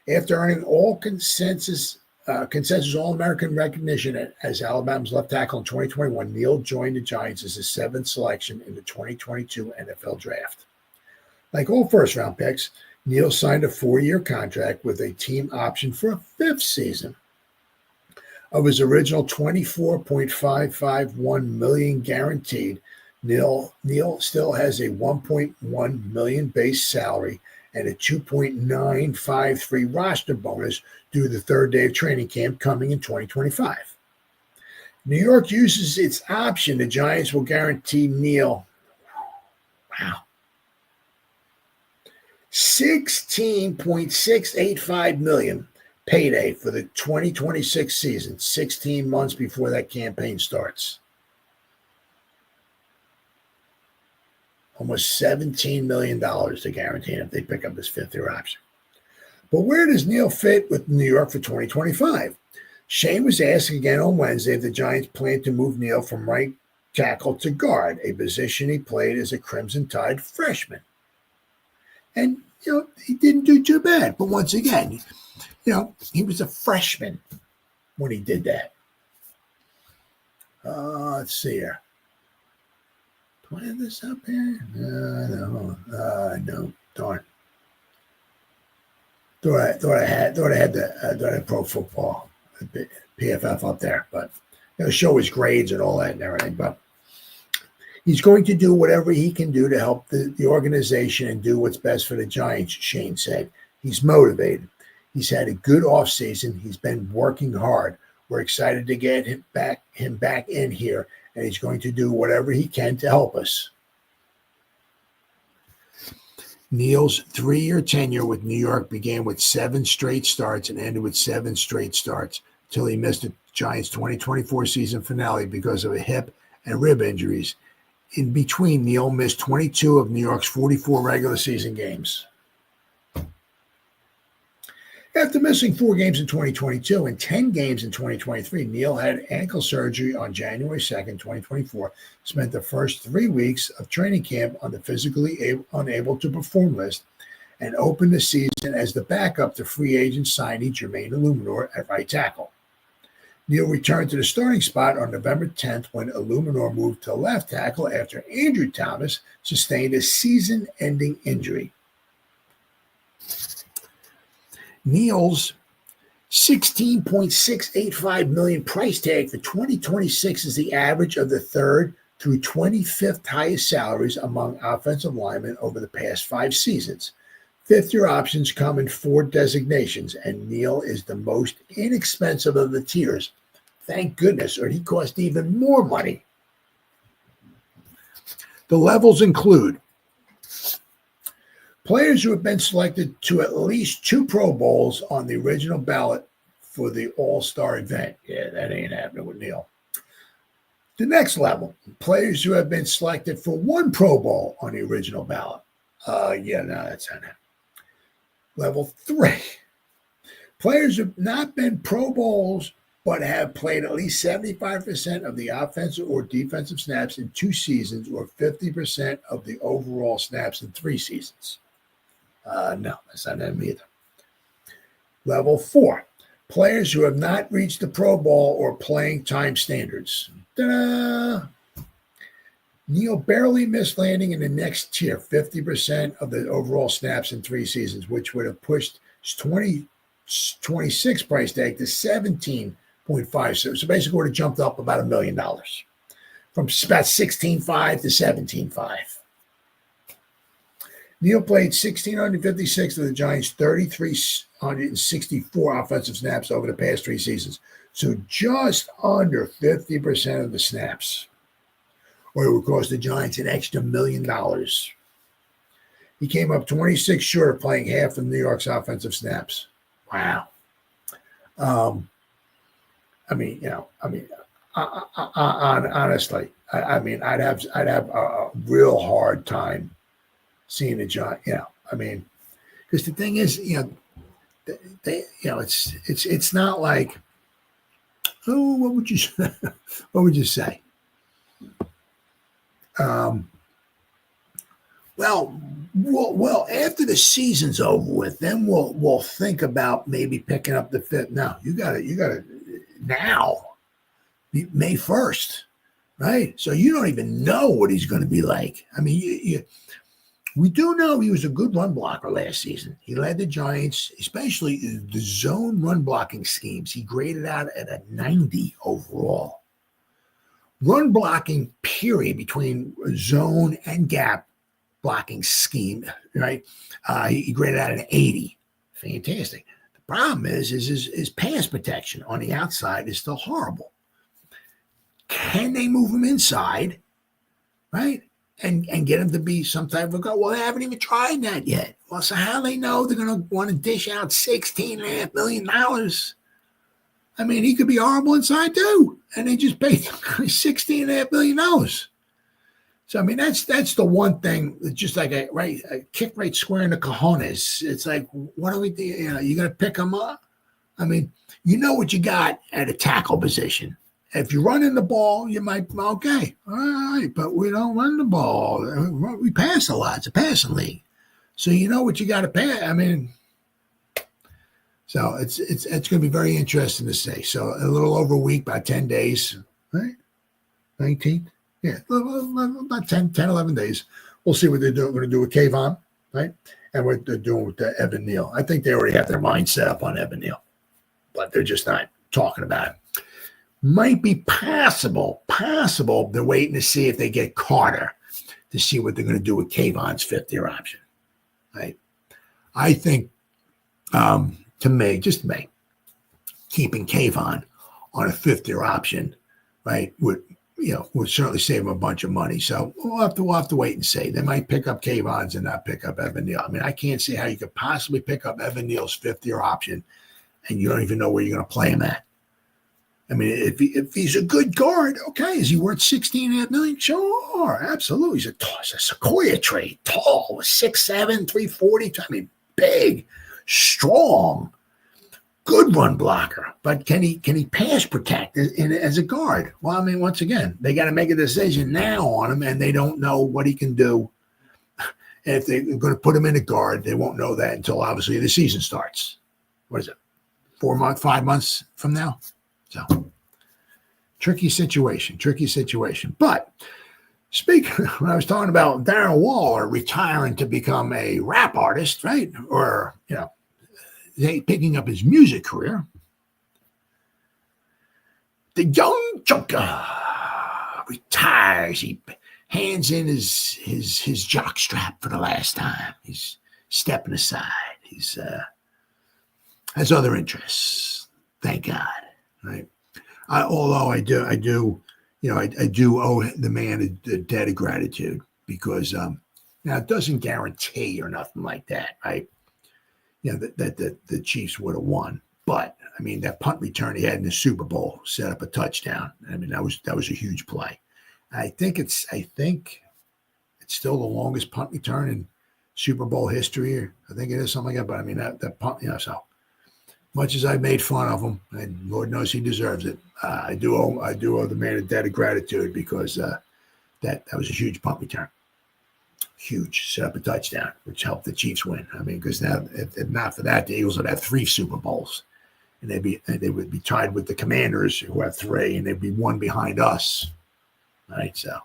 After earning all consensus All-American recognition as Alabama's left tackle in 2021, Neal joined the Giants as the 7th selection in the 2022 NFL Draft. Like all first-round picks, Neal signed a 4-year contract with a team option for a 5th season. Of his original $24.551 million guaranteed, Neal still has a $1.1 million base salary and a $2.953 roster bonus due to the third day of training camp coming in 2025. New York uses its option. The Giants will guarantee Neal, $16.685 million payday for the 2026 season, 16 months before that campaign starts. Almost $17 million to guarantee him if they pick up his 5th-year option. But where does Neal fit with New York for 2025? Shane was asked again on Wednesday if the Giants plan to move Neal from right tackle to guard, a position he played as a Crimson Tide freshman. And, he didn't do too bad. But once again, he was a freshman when he did that. Let's see here. Do I have this up here? No, darn. Thought I had the Pro Football PFF up there, but show his grades and all that and everything. But he's going to do whatever he can do to help the organization and do what's best for the Giants, Shane said. He's motivated. He's had a good offseason. He's been working hard. We're excited to get him back in here, and he's going to do whatever he can to help us. Neal's 3-year tenure with New York began with 7 straight starts and ended with 7 straight starts until he missed the Giants' 2024 season finale because of a hip and rib injuries. In between, Neal missed 22 of New York's 44 regular season games. After missing 4 games in 2022 and 10 games in 2023, Neal had ankle surgery on January 2nd, 2024, spent the first 3 weeks of training camp on the physically unable to perform list, and opened the season as the backup to free agent signee Jermaine Illuminor at right tackle. Neal returned to the starting spot on November 10th when Illuminor moved to left tackle after Andrew Thomas sustained a season-ending injury. Neal's $16.685 million price tag for 2026 is the average of the 3rd through 25th highest salaries among offensive linemen over the past 5 seasons. 5th-year options come in 4 designations, and Neal is the most inexpensive of the tiers. Thank goodness, or he cost even more money. The levels include players who have been selected to at least 2 Pro Bowls on the original ballot for the All-Star event. Yeah, that ain't happening with Neal. The next level, players who have been selected for 1 Pro Bowl on the original ballot. That's not happening. Level 3, players who have not been Pro Bowls but have played at least 75% of the offensive or defensive snaps in 2 seasons or 50% of the overall snaps in 3 seasons. No, that's not them either. Level 4, players who have not reached the Pro Bowl or playing time standards. Ta-da! Neal barely missed landing in the next tier, 50% of the overall snaps in 3 seasons, which would have pushed his 2026 price tag to $17.5. So basically would have jumped up about $1 million from about $16.5 to $17.5. Neal played 1,656 of the Giants' 3,364 offensive snaps over the past 3 seasons. So just under 50% of the snaps, or it would cost the Giants an extra $1 million. He came up 26 short of playing half of New York's offensive snaps. Wow. Honestly, I'd have a real hard time seeing the Giants. Because the thing is, it's not like, oh, what would you say? What would you say? Well, after the season's over with, then we'll think about maybe picking up the fifth. No, you got to now, May 1st, right? So you don't even know what he's going to be like. I mean, we do know he was a good run blocker last season. He led the Giants, especially the zone run blocking schemes. He graded out at a 90 overall. Run blocking, period, between zone and gap blocking scheme, right? He graded out an 80. Fantastic. The problem is his pass protection on the outside is still horrible. Can they move him inside, right? And get him to be some type of a guy? Well, they haven't even tried that yet. Well, so how do they know they're going to want to dish out $16.5 million? I mean, he could be horrible inside too. And they just paid $16.5 million. So, I mean, that's the one thing, just like a kick right square in the cojones. It's like, what do we do? You got to pick him up. I mean, you know what you got at a tackle position. If you run in the ball, you might, okay, all right, but we don't run the ball. We pass a lot. It's a passing league. So you know what you got to pass. I mean, so it's going to be very interesting to see. So a little over a week, about 10 days, right? 19th? Yeah, about 10, 11 days. We'll see what they're going to do with Kayvon, right? And what they're doing with Evan Neal. I think they already have their mind set up on Evan Neal, but they're just not talking about it. Might be possible. They're waiting to see if they get Carter to see what they're going to do with Kayvon's fifth-year option, right? I think, to me, keeping Kayvon on a fifth-year option, right, would certainly save him a bunch of money. So we'll have to wait and see. They might pick up Kayvon's and not pick up Evan Neal. I mean, I can't see how you could possibly pick up Evan Neal's fifth-year option and you don't even know where you're going to play him at. I mean, if he's a good guard, okay, is he worth $16.5 million? Sure, absolutely. He's a Sequoia trade, tall, 6'7", 340. I mean, big, strong, good run blocker. But can he pass protect as a guard? Well, I mean, once again, they got to make a decision now on him, and they don't know what he can do. And if they're going to put him in a guard, they won't know that until obviously the season starts. What is it? 5 months from now? So, tricky situation. But speaking, when I was talking about Darren Waller retiring to become a rap artist, right? Or, picking up his music career, the young Joker retires. He hands in his jock strap for the last time. He's stepping aside. He's has other interests. Thank God. Right. Although I do owe the man a debt of gratitude because now it doesn't guarantee or nothing like that, right? That the Chiefs would have won, but I mean that punt return he had in the Super Bowl set up a touchdown. I mean that was a huge play. I think it's still the longest punt return in Super Bowl history. I think it is something like that. But I mean that punt, so. Much as I made fun of him, and Lord knows he deserves it, I do owe the man a debt of gratitude because that was a huge punt return, huge, set up a touchdown, which helped the Chiefs win. I mean, because now if not for that, the Eagles would have 3 Super Bowls, and they would be tied with the Commanders who have 3, and they'd be 1 behind us, right? So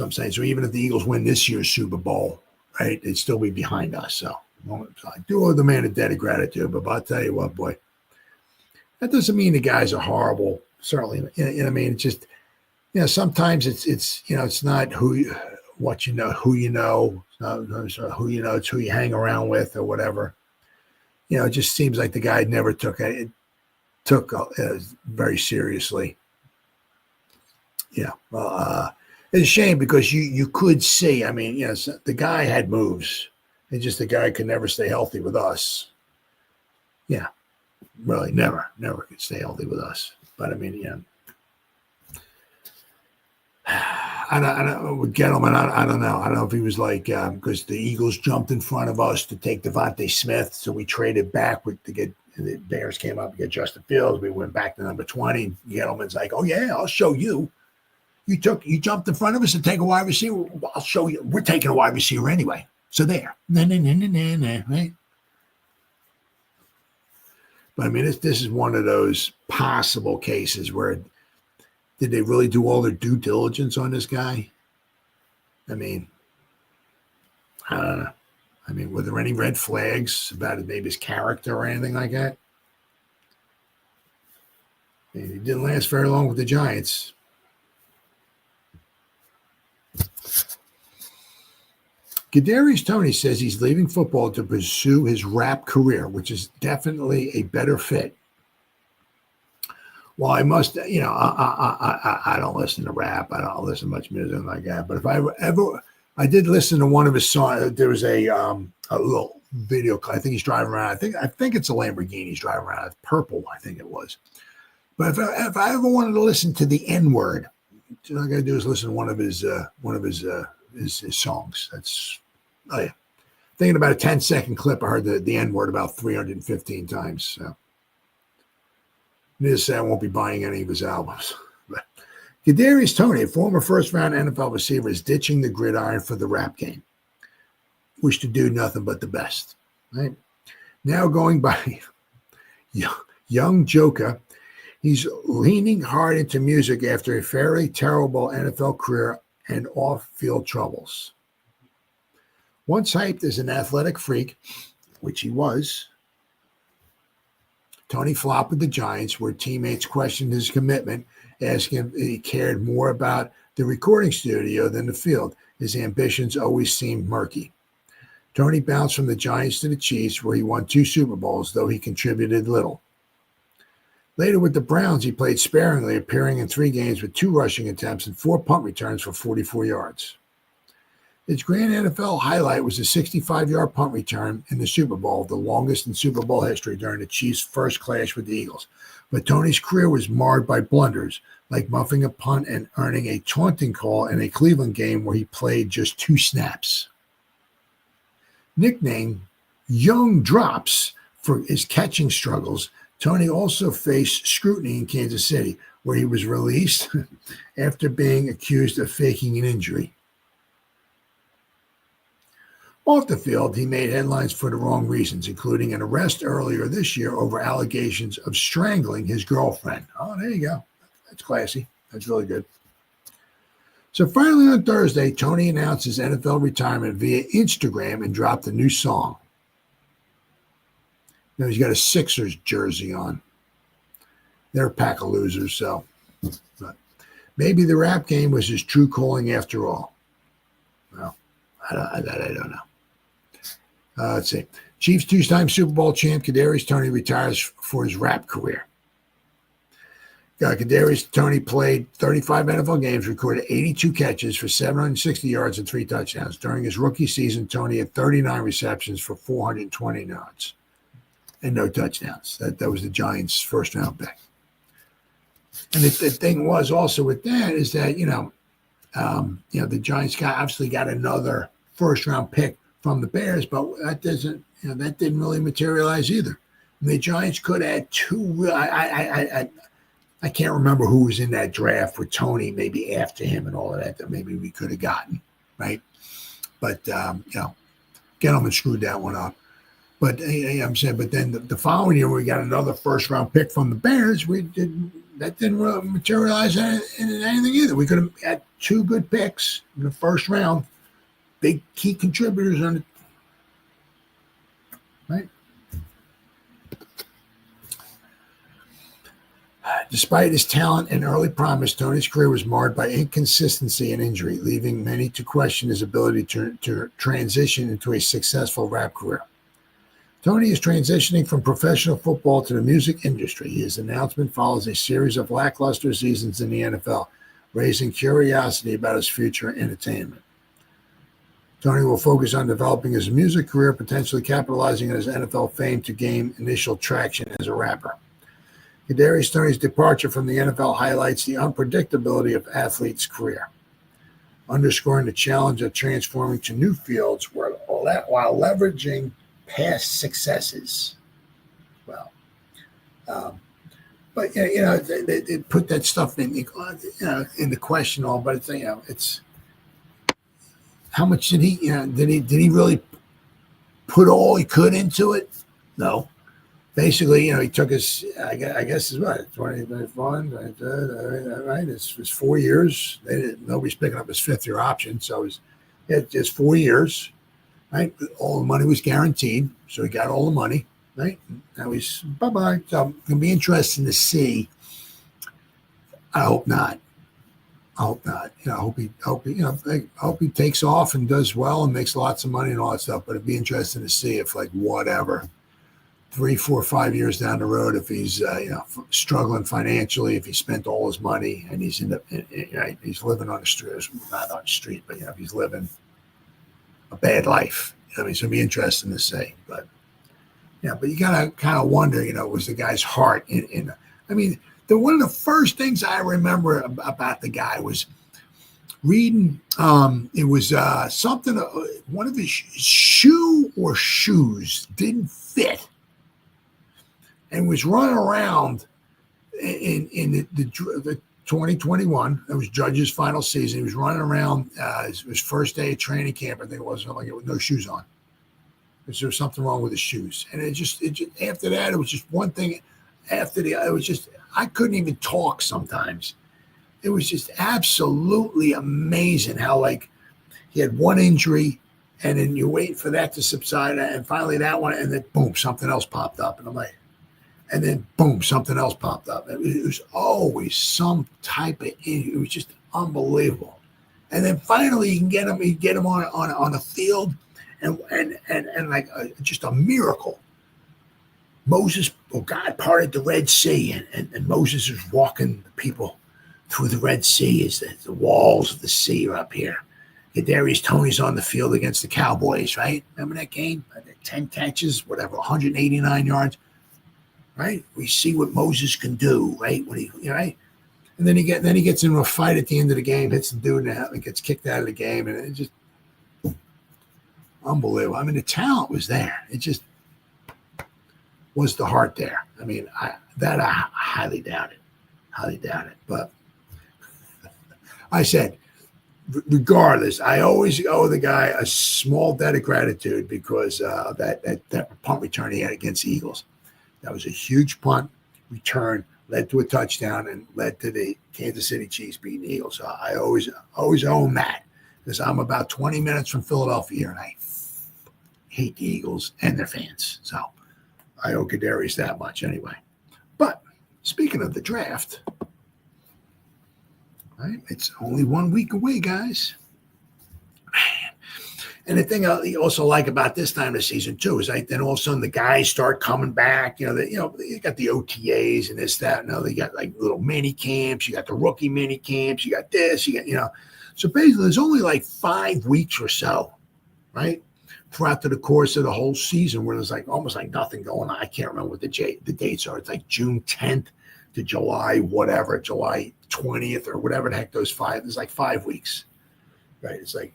I'm saying, so even if the Eagles win this year's Super Bowl, right, they'd still be behind us. So I do owe the man a debt of gratitude, but I'll tell you what, boy, that doesn't mean the guys are horrible. Certainly, I mean, it's just, sometimes it's not who you know, it's who you hang around with or whatever. It just seems like the guy never took it very seriously. Well, it's a shame because you could see, I mean, the guy had moves. It's just the guy could never stay healthy with us. Yeah, really, never could stay healthy with us. But I mean, I don't with Gettleman. I don't know. I don't know if he was like because the Eagles jumped in front of us to take Devontae Smith, so we traded back to get the Bears came up to get Justin Fields. We went back to number 20. Gettleman's like, "Oh yeah, I'll show you. You jumped in front of us to take a wide receiver. Well, I'll show you. We're taking a wide receiver anyway. So there, right?" But I mean, this is one of those possible cases where did they really do all their due diligence on this guy? I mean, I don't know. I mean, were there any red flags about maybe his character or anything like that? I mean, he didn't last very long with the Giants. Kadarius Toney says he's leaving football to pursue his rap career, which is definitely a better fit. Well, I must, I don't listen to rap. I don't listen to much music like that. But if I did listen to one of his songs. There was a little video. I think he's driving around. I think it's a Lamborghini he's driving around. It's purple, I think it was. But if I ever wanted to listen to the N word, all I got to do is listen to one of his songs. Oh yeah. Thinking about a 10-second clip, I heard the N word about 315 times. So. Needless to say, I won't be buying any of his albums. But Kadarius Toney, a former first-round NFL receiver, is ditching the gridiron for the rap game. Wish to do nothing but the best. Right? Now going by Young Joker, he's leaning hard into music after a fairly terrible NFL career and off-field troubles. Once hyped as an athletic freak, which he was, Toney flopped with the Giants, where teammates questioned his commitment, asking if he cared more about the recording studio than the field. His ambitions always seemed murky. Toney bounced from the Giants to the Chiefs, where he won 2 Super Bowls, though he contributed little. Later with the Browns, he played sparingly, appearing in 3 games with 2 rushing attempts and 4 punt returns for 44 yards. His grand NFL highlight was a 65-yard punt return in the Super Bowl, the longest in Super Bowl history during the Chiefs' first clash with the Eagles. But Toney's career was marred by blunders, like muffing a punt and earning a taunting call in a Cleveland game where he played just 2 snaps. Nicknamed Young Drops for his catching struggles, Toney also faced scrutiny in Kansas City, where he was released after being accused of faking an injury. Off the field, he made headlines for the wrong reasons, including an arrest earlier this year over allegations of strangling his girlfriend. Oh, there you go. That's classy. That's really good. So finally on Thursday, Toney announced his NFL retirement via Instagram and dropped a new song. Now he's got a Sixers jersey on. They're a pack of losers, so. But maybe the rap game was his true calling after all. Well, I don't know. Let's see. Chiefs 2-time Super Bowl champ Kadarius Toney retires for his rap career. Kadarius Toney played 35 NFL games, recorded 82 catches for 760 yards and 3 touchdowns. During his rookie season, Toney had 39 receptions for 420 yards and no touchdowns. That was the Giants' first-round pick. And the thing was also with that is that, the Giants obviously got another first-round pick from the Bears, but that didn't really materialize either. And the Giants could add 2. I can't remember who was in that draft with Toney, maybe after him and all of that maybe we could have gotten, right? But Gettleman screwed that one up. But I'm saying, but then the following year we got another first-round pick from the Bears. That didn't really materialize in anything either. We could have had 2 good picks in the first round. Big key contributors on it, right? Despite his talent and early promise, Toney's career was marred by inconsistency and injury, leaving many to question his ability to transition into a successful rap career. Toney is transitioning from professional football to the music industry. His announcement follows a series of lackluster seasons in the NFL, raising curiosity about his future in entertainment. Toney will focus on developing his music career, potentially capitalizing on his NFL fame to gain initial traction as a rapper. Kadarius Toney's departure from the NFL highlights the unpredictability of athletes' career. underscoring the challenge of transforming to new fields while leveraging past successes. Well, but they put that stuff in the question all, but it's how much did he did he really put all he could into it? No. Basically, he took his, I guess, is what, 2021, right? It's 4 years. Nobody's picking up his fifth-year option, so it's just 4 years, right? All the money was guaranteed, so he got all the money, right? Now he's bye-bye. So it's going to be interesting to see. I hope not. I hope not. I hope he takes off and does well and makes lots of money and all that stuff. But it'd be interesting to see if, like, whatever, 3, 4, 5 years down the road, if he's struggling financially, if he spent all his money and he's he's living on the street, not on the street, but if he's living a bad life. It's going to be interesting to see. But you gotta kind of wonder, was the guy's heart in one of the first things I remember about the guy was reading. It was something. One of his shoe or shoes didn't fit, and was running around in the 2021. It was Judge's final season. He was running around his first day of training camp. I think it was with no shoes on. There was something wrong with his shoes, and it just after that, it was just one thing after the. It was just. I couldn't even talk sometimes. It was just absolutely amazing how, like, he had one injury and then you wait for that to subside and finally that one, and then boom, something else popped up. And I'm like, and then boom, something else popped up. It was always some type of injury. It was just unbelievable. And then finally you get him on the field and like just a miracle. God parted the Red Sea, and Moses is walking the people through the Red Sea as the walls of the sea are up here. Kadarius Toney's on the field against the Cowboys, right? Remember that game? 10 catches, whatever, 189 yards, right? We see what Moses can do, right? Right? And then he gets into a fight at the end of the game, hits the dude and gets kicked out of the game, and it just unbelievable. The talent was there. It just was the heart there. I highly doubt it. But I said, regardless, I always owe the guy a small debt of gratitude because that punt return he had against the Eagles. That was a huge punt return, led to a touchdown, and led to the Kansas City Chiefs beating the Eagles. So I always owe him that because I'm about 20 minutes from Philadelphia and I hate the Eagles and their fans. So I owe Kadarius that much anyway. But speaking of the draft, right? It's only 1 week away, guys. Man. And the thing I also like about this time of the season too is then all of a sudden the guys start coming back. You got the OTAs and this, that. No, they got like little mini camps. You got the rookie mini camps. You got this. So basically, there's only like 5 weeks or so, right? Throughout the course of the whole season, where there's like almost like nothing going on. I can't remember what the dates are. It's like June 10th to July 20th or whatever the heck those 5. There's like 5 weeks, right? It's like,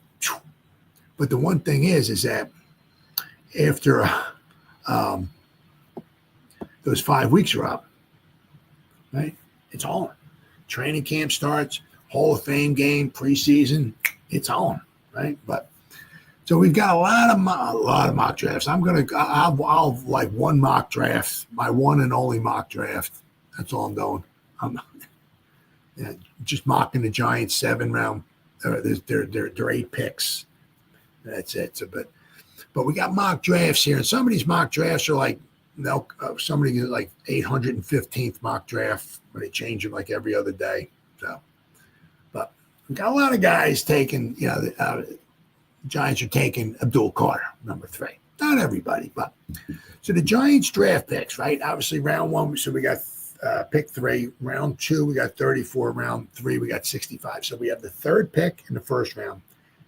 but the one thing is that after those 5 weeks are up, right? It's on. Training camp starts, Hall of Fame game, preseason, it's on, right? But so we've got a lot of mock drafts. I'll like one mock draft, my one and only mock draft. That's all I'm doing. I'm just mocking the Giants 7 round. They're 8 picks. That's it. So, but we got mock drafts here, and some of these mock drafts are like somebody like 815th mock draft where they change them like every other day. So, but we got a lot of guys taking. Giants are taking Abdul Carter, number 3. Not everybody, but so the Giants draft picks, right? Obviously, round 1, so we got pick 3. Round 2, we got 34. Round 3, we got 65. So we have the 3rd pick in the 1st round,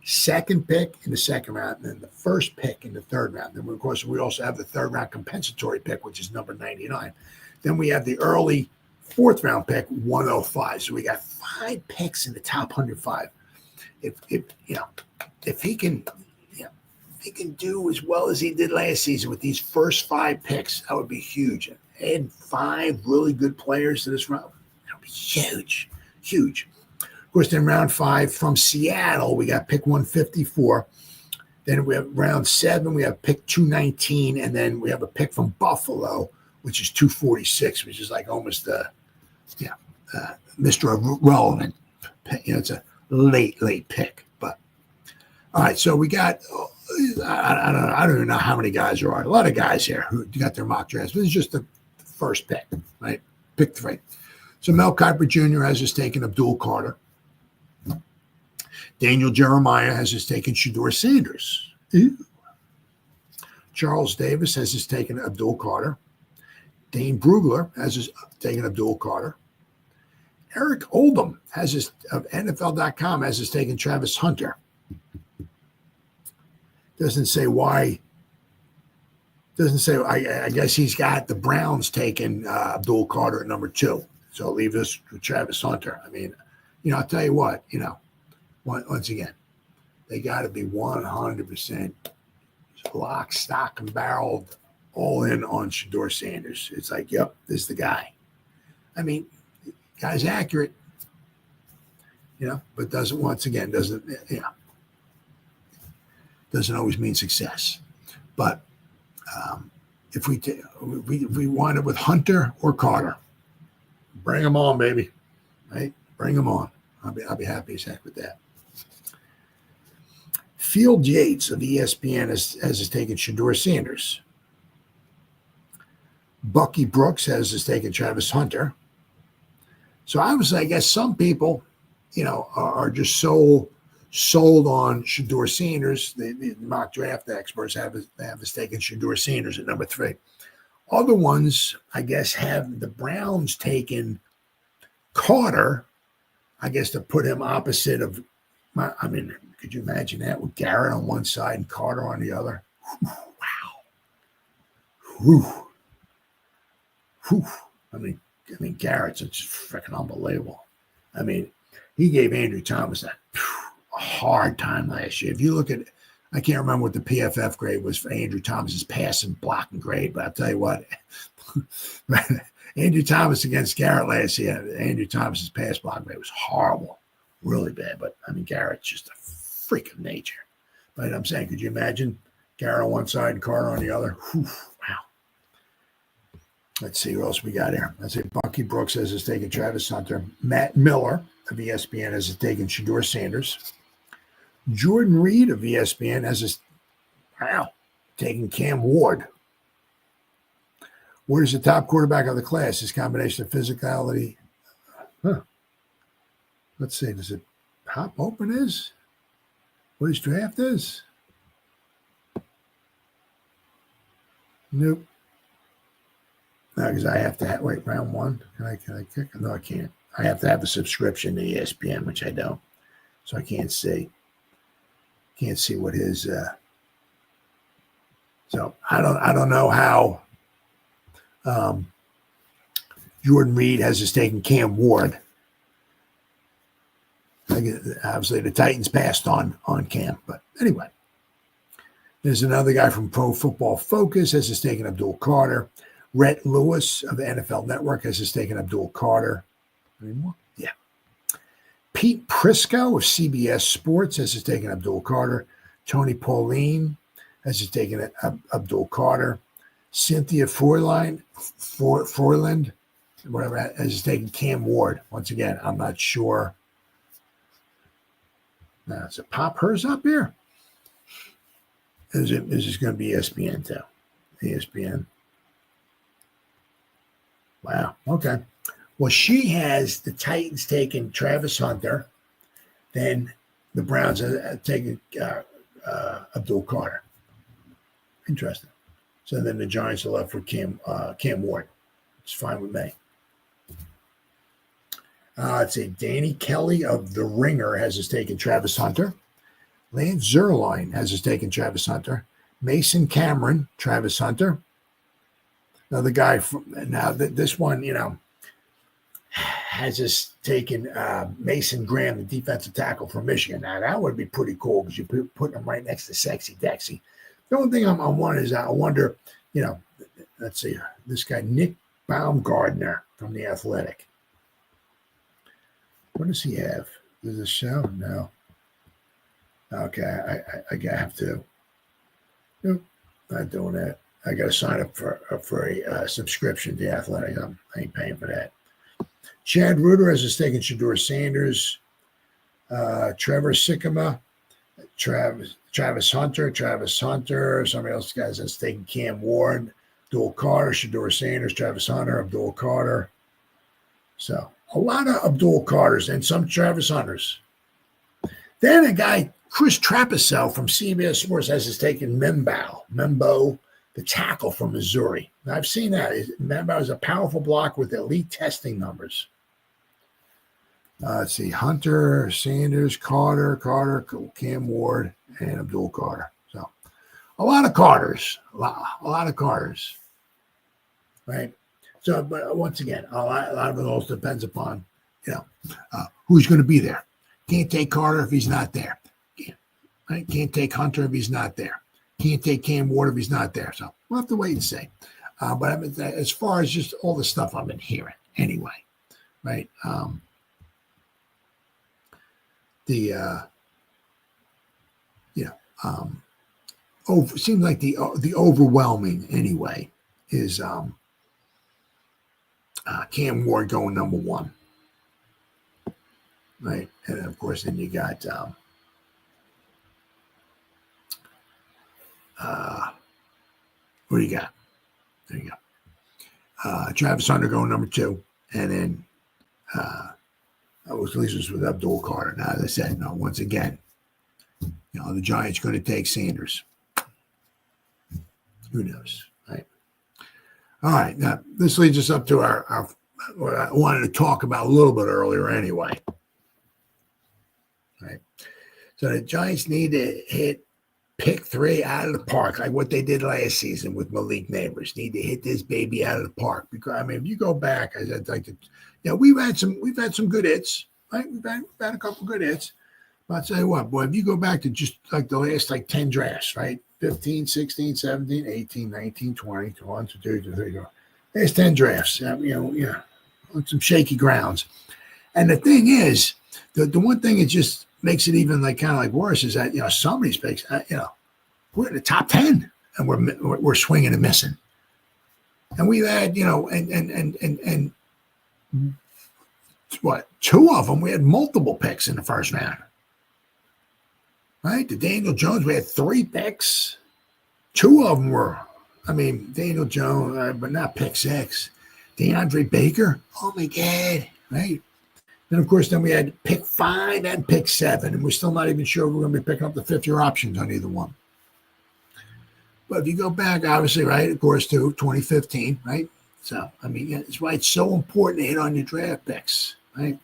2nd pick in the 2nd round, and then the 1st pick in the 3rd round. Then, of course, we also have the 3rd round compensatory pick, which is number 99. Then we have the early 4th round pick, 105. So we got 5 picks in the top 105. if he can, if he can do as well as he did last season with these first 5 picks, that would be huge. Add 5 really good players to this round, that would be huge, huge. Of course, then round 5 from Seattle, we got pick 154. Then we have round 7, we have pick 219, and then we have a pick from Buffalo, which is 246, which is like almost Mr. Irrelevant. It's a late pick. But all right, so we got I don't even know how many guys there are. A lot of guys here who got their mock drafts. This is just the first pick, right? Pick 3. So Mel Kiper Jr. has just taken Abdul Carter. Daniel Jeremiah has just taken Shedeur Sanders. Ew. Charles Davis has just taken Abdul Carter. Dane Brugler has just taken Abdul Carter. Eric Oldham has just of NFL.com has just taken Travis Hunter. Doesn't say why. Doesn't say. I guess he's got the Browns taking Abdul Carter at number 2. So I'll leave this with Travis Hunter. I mean, I'll tell you what. Once again, they got to be 100% lock, stock, and barreled, all in on Shedeur Sanders. It's like, yep, this is the guy. I mean, guy's accurate, but doesn't always mean success. But if we wind up with Hunter or Carter, bring them on, baby, right? Bring them on. I'll be happy as heck with that. Field Yates of ESPN has taken Shedeur Sanders. Bucky Brooks has taken Travis Hunter. So obviously, I guess some people, are just so sold on Shedeur Sanders. The mock draft experts have us taking Shedeur Sanders at number 3. Other ones, I guess, have the Browns taken Carter, I guess, to put him opposite of could you imagine that with Garrett on one side and Carter on the other? Wow. Whew. Whew. I mean, Garrett's just freaking unbelievable. I mean, he gave Andrew Thomas a hard time last year. If you look at, I can't remember what the PFF grade was for Andrew Thomas's passing blocking grade, but I'll tell you what, Andrew Thomas against Garrett last year, Andrew Thomas's pass blocking grade was horrible, really bad. But Garrett's just a freak of nature. But I'm saying, could you imagine Garrett on one side and Carter on the other? Whew, wow. Let's see who else we got here. Let's say Bucky Brooks has taken Travis Hunter. Matt Miller of ESPN has taken Shedeur Sanders. Jordan Reed of ESPN has taken Cam Ward. Ward is the top quarterback of the class. His combination of physicality. Let's see. Does it pop open is? What his draft is? Nope. No, because I have to have, round 1. Can I click? No, I can't. I have to have a subscription to ESPN, which I don't. So I can't see. Can't see what his so I don't know how Jordan Reed has just taken Cam Ward. Obviously the Titans passed on Cam, but anyway. There's another guy from Pro Football Focus has just taken Abdul Carter. Rhett Lewis of the NFL Network has just taken Abdul Carter. Any more? Yeah. Pete Prisco of CBS Sports has just taken Abdul Carter. Tony Pauline has just taken Abdul Carter. Cynthia Froyland, whatever, has just taken Cam Ward. Once again, I'm not sure. Now, does it pop hers up here? Is this going to be ESPN too? ESPN. Wow. Okay. Well, she has the Titans taking Travis Hunter, then the Browns are taking Abdul Carter. Interesting. So then the Giants are left with Cam Ward. It's fine with me. Let's see. Danny Kelly of The Ringer has just taken Travis Hunter. Lance Zierlein has just taken Travis Hunter. Mason Cameron, Travis Hunter. Now the guy from this one, has us taking Mason Graham, the defensive tackle from Michigan. Now, that would be pretty cool because you're putting him right next to Sexy Dexy. The only thing I'm wondering is I wonder, let's see, this guy, Nick Baumgardner from The Athletic. What does he have? Does it show? No. Okay, I have to. Nope, not doing that. I got to sign up for a subscription to The Athletic. I ain't paying for that. Chad Reuter has us taking Shedeur Sanders, Trevor Sikkema, Travis Hunter. Somebody else guys that's taking Cam Ward, Abdul Carter, Shedeur Sanders, Travis Hunter, Abdul Carter. So a lot of Abdul Carters and some Travis Hunters. Then a guy, Chris Trapezow from CBS Sports, has us taking Membo, the tackle from Missouri. Now, I've seen that. Membo is a powerful block with elite testing numbers. Let's see, Hunter, Sanders, Carter, Cam Ward, and Abdul Carter. So a lot of Carters, a lot of Carters, right? So, but once again, a lot of it also depends upon, who's going to be there. Can't take Carter if he's not there. Right? Can't take Hunter if he's not there. Can't take Cam Ward if he's not there. So we'll have to wait and see. But I mean, as far as just all the stuff I've been hearing anyway, right? Seems like the overwhelming anyway is Cam Ward going number one, right? And of course, then you got what do you got? There you go. Travis Hunter going number two, and then at least was with Abdul Carter. Now, as I said, once again, the Giants going to take Sanders. Who knows, right? All right, now this leads us up to our what I wanted to talk about a little bit earlier anyway. Right, so the Giants need to hit pick 3 out of the park, like what they did last season with Malik Neighbors. Need to hit this baby out of the park because I mean, if you go back, I'd like to, we've had some good hits, right? We've had a couple good hits. But I'll tell you what, boy, if you go back to just like the last 10 drafts, right? 15, 16, 17, 18, 19, 20, 21, 22, 23. There's 10 drafts, on some shaky grounds. And the thing is, the one thing it just makes it even kind of worse is that, some of these picks, we're in the top 10 and we're swinging and missing. And we've had, and what, 2 of them, we had multiple picks in the first round. Right? The Daniel Jones, we had 3 picks. 2 of them were, Daniel Jones, but not pick 6. DeAndre Baker, oh my God, right? And of course, then we had pick 5 and pick 7, and we're still not even sure we're going to be picking up the 5th-year options on either one. But if you go back, obviously, right, of course, to 2015, right? So, that's why it's so important to hit on your draft picks, right?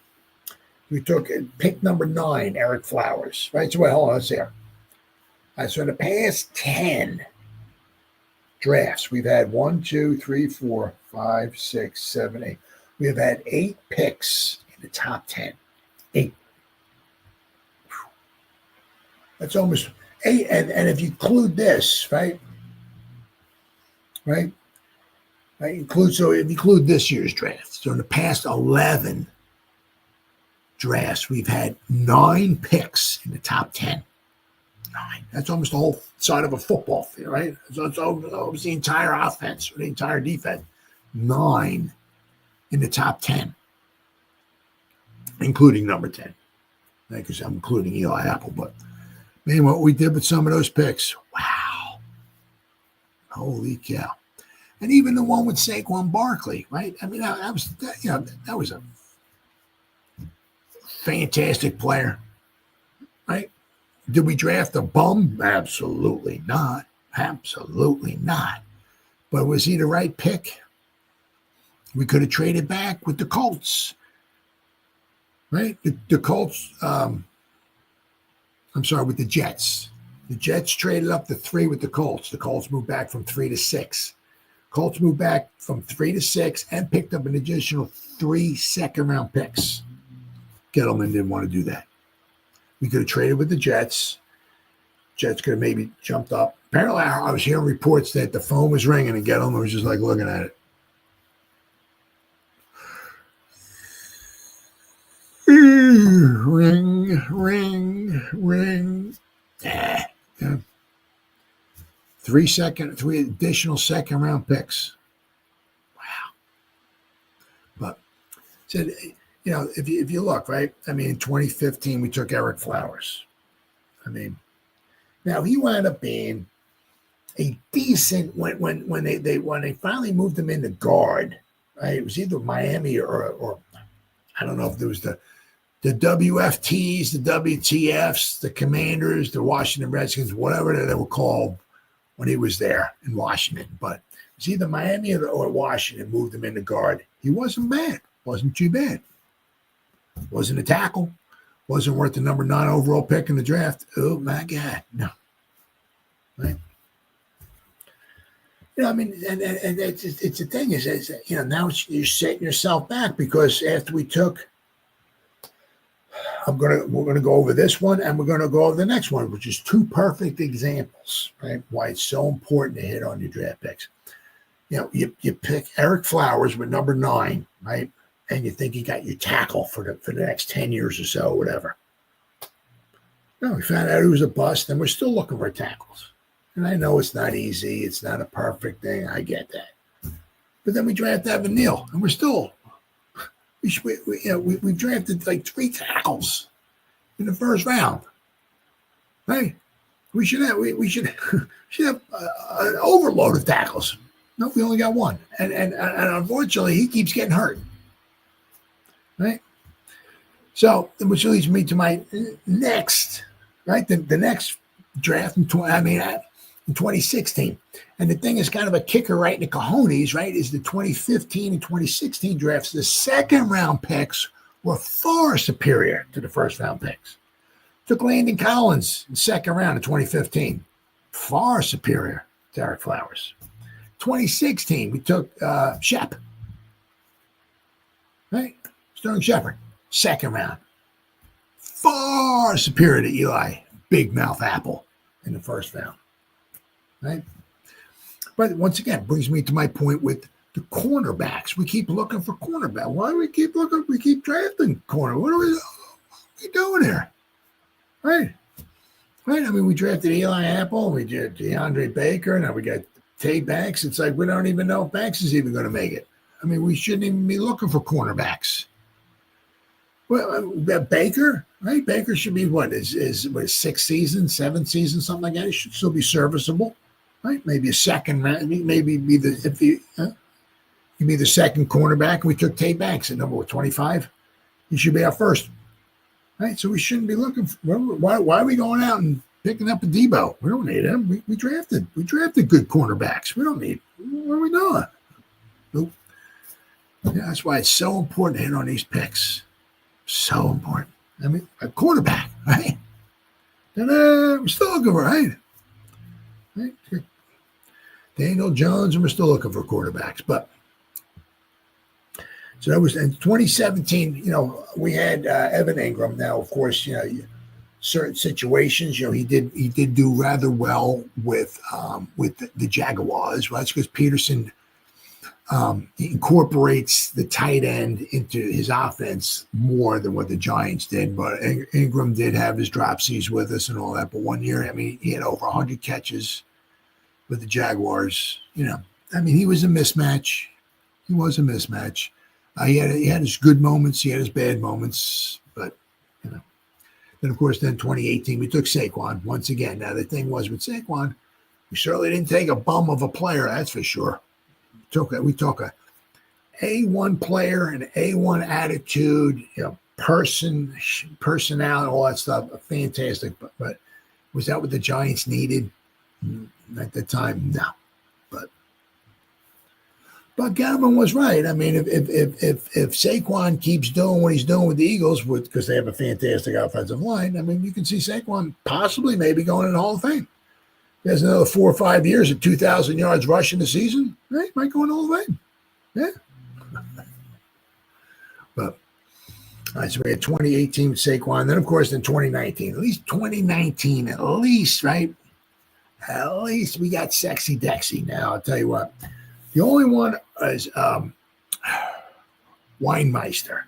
We took pick number 9, Eric Flowers, right? So, hold on, let's see here. All right, so in the past 10 drafts, we've had 1, 2, 3, 4, 5, 6, 7, 8. We have had 8 picks in the top 10. 8. That's almost 8. And if you include this, right? If you include this year's draft, so in the past 11 drafts, we've had 9 picks in the top 10. 9. That's almost the whole side of a football field, right? So it's almost the entire offense or the entire defense. 9 in the top 10, including number 10. Because I'm including Eli Apple, but man, what we did with some of those picks, wow. Holy cow. And even the one with Saquon Barkley, right? That was a fantastic player, right? Did we draft a bum? Absolutely not. Absolutely not. But was he the right pick? We could have traded back with the Colts, right? The Colts, with the Jets. The Jets traded up to 3 with the Colts. The Colts moved back from 3 to 6. Colts moved back from 3 to 6 and picked up an additional 3 second-round picks. Gettleman didn't want to do that. We could have traded with the Jets. Jets could have maybe jumped up. Apparently, I was hearing reports that the phone was ringing and Gettleman was just like looking at it. Ring, ring, ring. Yeah. 3 additional second-round picks. Wow. But said, if you look, right? I mean, in 2015, we took Eric Flowers. I mean, now he wound up being a decent when they finally moved him into guard. Right? It was either Miami or I don't know if there was the WFTs, the WTFs, the Commanders, the Washington Redskins, whatever they were called when he was there in Washington. But it was either Miami or Washington moved him into guard. He wasn't bad. Wasn't too bad. Wasn't a tackle. Wasn't worth the number 9 overall pick in the draft. Oh, my God. No. Right? I mean, and it's the thing is now you're setting yourself back because after we took, we're gonna go over this one and we're gonna go over the next one, which is 2 perfect examples, right? Why it's so important to hit on your draft picks. You pick Eric Flowers with number 9, right? And you think you got your tackle for the next 10 years or so, whatever. No, we found out he was a bust, and we're still looking for tackles. And I know it's not easy. It's not a perfect thing. I get that. But then we drafted Evan Neal, and we're still we drafted like 3 tackles in the first round. Right? We should have an overload of tackles. No, we only got 1, and unfortunately he keeps getting hurt. Right? So, which leads me to my next, right? The next draft in 2016. And the thing is kind of a kicker right in the cojones, right, is the 2015 and 2016 drafts. The second-round picks were far superior to the first-round picks. Took Landon Collins in the second round in 2015. Far superior to Eric Flowers. 2016, we took Shep. Right? Sterling Shepard, second round. Far superior to Eli, big mouth apple in the first round. Right? But once again, brings me to my point with the cornerbacks. We keep looking for cornerback. Why do we keep looking? We keep drafting corner. What are we doing here? Right? Right? I mean, we drafted Eli Apple, we did DeAndre Baker, now we got Tay Banks. It's like we don't even know if Banks is even going to make it. I mean, we shouldn't even be looking for cornerbacks. Well, Baker, right? Baker should be what is 6th season, 7th season, something like that. He should still be serviceable, right? Maybe a second round, maybe be the second cornerback. And we took Tay Banks at number 25. He should be our first, right? So we shouldn't be looking for. Why are we going out and picking up a Debo? We don't need him. We drafted good cornerbacks. We don't need. What are we doing? Nope. Yeah, that's why it's so important to hit on these picks. So important. I mean, a quarterback, right? And we're still looking for, right? Daniel Jones, and we're still looking for quarterbacks. But so that was in 2017. We had Evan Ingram. Now, of course, certain situations, he did do rather well with the Jaguars. Right? That's because Peterson. He incorporates the tight end into his offense more than what the Giants did. But Ingram did have his dropsies with us and all that. But one year, I mean, he had over 100 catches with the Jaguars. He was a mismatch. He was a mismatch. He had his good moments. He had his bad moments. But, then, of course, 2018, we took Saquon once again. Now, the thing was with Saquon, we certainly didn't take a bum of a player, that's for sure. We talk a A1 player and A1 attitude, personality, all that stuff. Fantastic. But was that what the Giants needed at the time? No. But Gettleman was right. I mean, if Saquon keeps doing what he's doing with the Eagles, because they have a fantastic offensive line, I mean, you can see Saquon possibly maybe going in the Hall of Fame. He has another 4 or 5 years at 2,000 yards rushing the season. He might go in all the way. Yeah. But, all right, so we had 2018 with Saquon. Then, of course, in 2019, at least 2019, right? At least we got Sexy Dexy. Now, I'll tell you what. The only one is Weinmeister.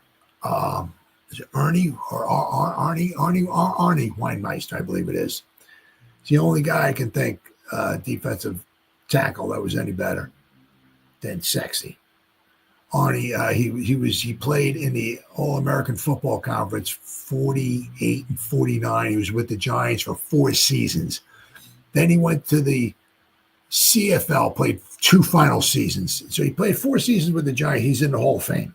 Is it Arnie or Arnie Weinmeister, I believe it is. It's the only guy I can think defensive tackle that was any better than Sexy. Arnie, he played in the All-American Football Conference 48 and 49. He was with the Giants for 4 seasons. Then he went to the CFL, played 2 final seasons. So he played 4 seasons with the Giants. He's in the Hall of Fame.